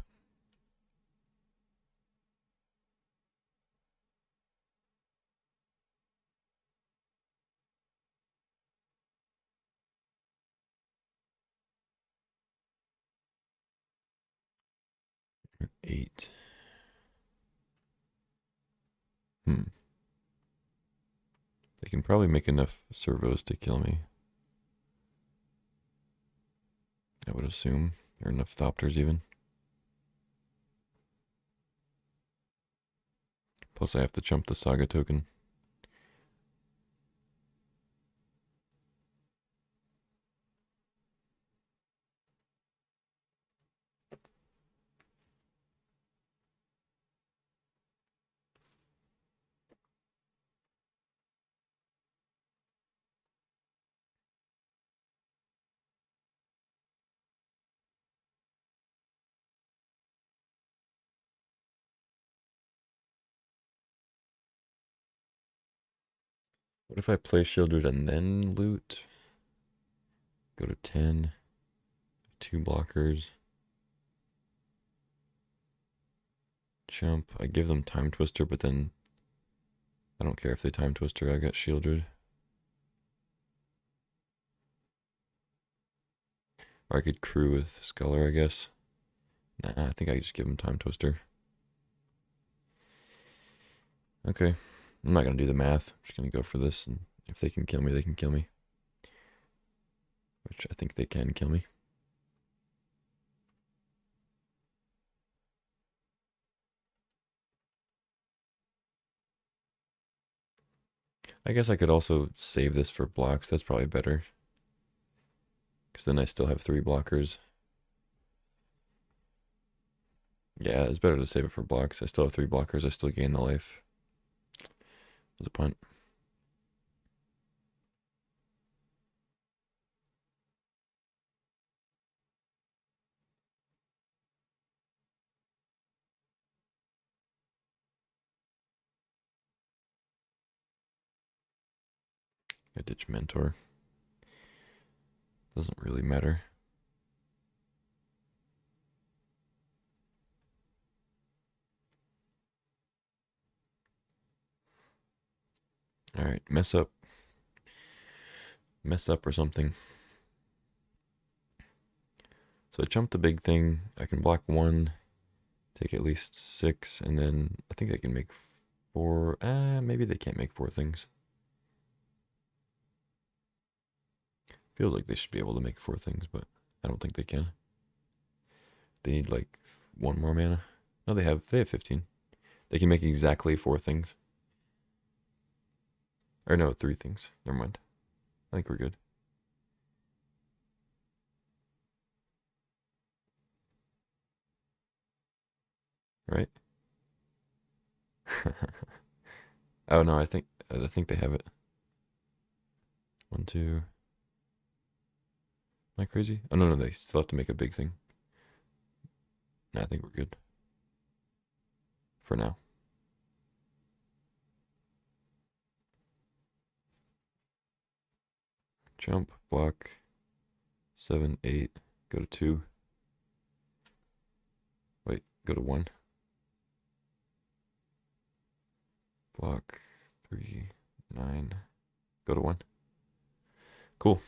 Eight. Hmm. They can probably make enough servos to kill me. I would assume. Or enough Thopters even. Plus I have to chump the Saga token. What if I play Shieldred and then loot? Go to 10. 2 blockers. Chump. I give them Time Twister, but then I don't care if they Time Twister. I got Shieldred. Or I could crew with Sculler, I guess. Nah, I think I just give them Time Twister. Okay. I'm not going to do the math. I'm just going to go for this. And if they can kill me, they can kill me. Which I think they can kill me. I guess I could also save this for blocks. That's probably better. Because then I still have 3 blockers. Yeah, it's better to save it for blocks. I still have 3 blockers. I still gain the life. It was a punt. I ditch Mentor. Doesn't really matter. Alright, mess up. Mess up or something. So I jump the big thing. I can block 1, take at least 6, and then I think they can make 4. Maybe they can't make 4 things. Feels like they should be able to make 4 things, but I don't think they can. They need like 1 more mana. No, they have 15. They can make exactly 4 things. Or no, 3 things. Never mind. I think we're good. Right? Oh no, I think they have it. 1, 2. Am I crazy? Oh no, they still have to make a big thing. No, I think we're good. For now. Jump, block, 7, 8, go to 2. Wait, go to 1. Block, 3, 9, go to 1. Cool.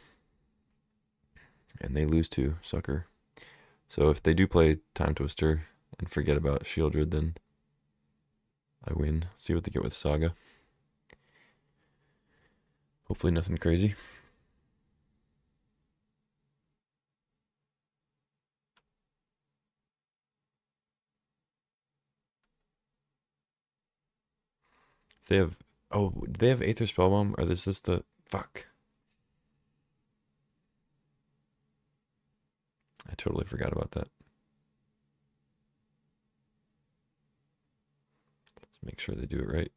And they lose to Sucker. So if they do play Time Twister and forget about Shieldred, then I win. See what they get with Saga. Hopefully nothing crazy. If they have... Oh, do they have Aether Spellbomb? Or is this the... Fuck. I totally forgot about that. Let's make sure they do it right.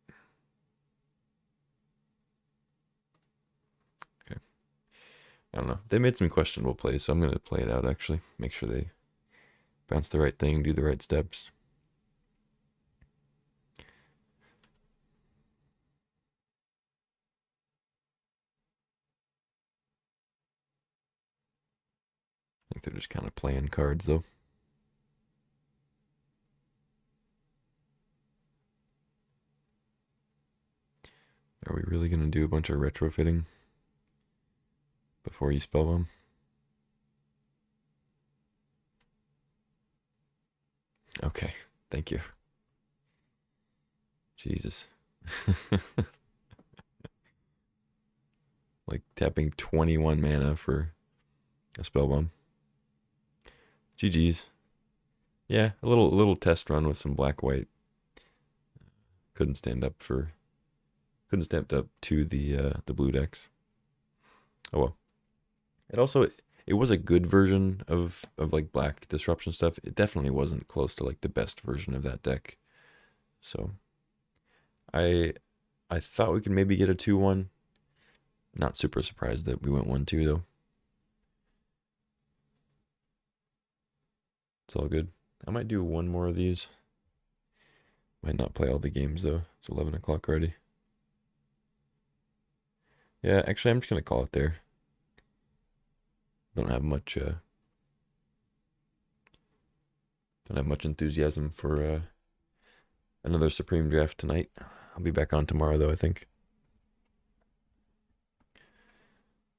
Okay. I don't know. They made some questionable plays, so I'm going to play it out actually. Make sure they bounce the right thing, do the right steps. I think they're just kind of playing cards though. Are we really going to do a bunch of retrofitting before you spellbomb? Okay, thank you. Jesus. Like tapping 21 mana for a spellbomb. GG's. Yeah, a little test run with some black white. Couldn't stand up to the blue decks. Oh well. It was a good version of like black disruption stuff. It definitely wasn't close to like the best version of that deck. So I thought we could maybe get a 2-1. Not super surprised that we went 1-2 though. It's all good. I might do one more of these. Might not play all the games though. It's 11 o'clock already. Yeah, actually I'm just gonna call it there. Don't have much enthusiasm for another Supreme Draft tonight. I'll be back on tomorrow though, I think.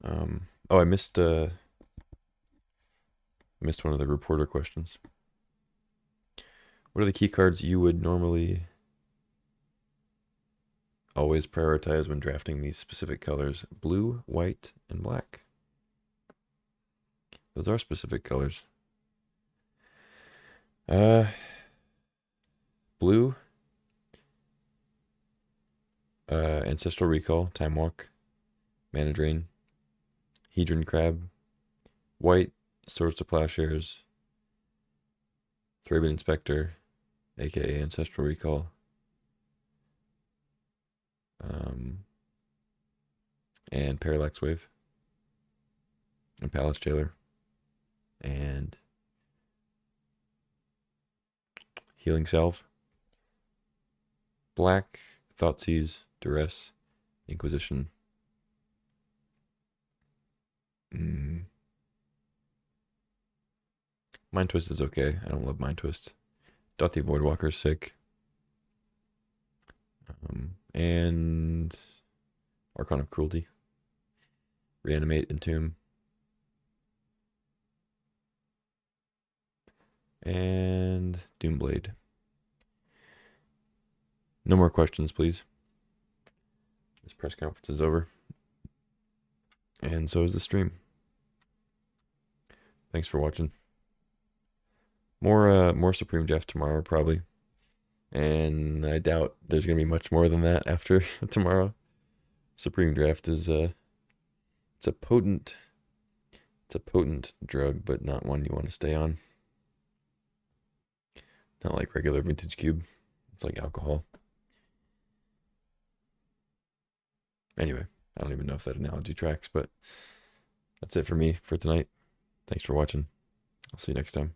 Oh, I missed one of the reporter questions. What are the key cards you would normally always prioritize when drafting these specific colors? Blue, white, and black. Those are specific colors. Blue, Ancestral Recall, Time Walk, Mana Drain, Hedron Crab. White, Swords to Plowshares, Thraben Inspector, aka Ancestral Recall, and Parallax Wave, and Palace Jailer, and Healing Salve. Black, Thoughtseize, Duress, Inquisition. Mind Twist is okay. I don't love Mind Twist. Dauthi Voidwalker is sick. And Archon of Cruelty. Reanimate, Entomb. And Doomblade. No more questions, please. This press conference is over. And so is the stream. Thanks for watching. More Supreme Draft tomorrow, probably. And I doubt there's gonna be much more than that after tomorrow. Supreme Draft is it's a potent drug, but not one you want to stay on. Not like regular Vintage Cube. It's like alcohol. Anyway, I don't even know if that analogy tracks, but that's it for me for tonight. Thanks for watching. I'll see you next time.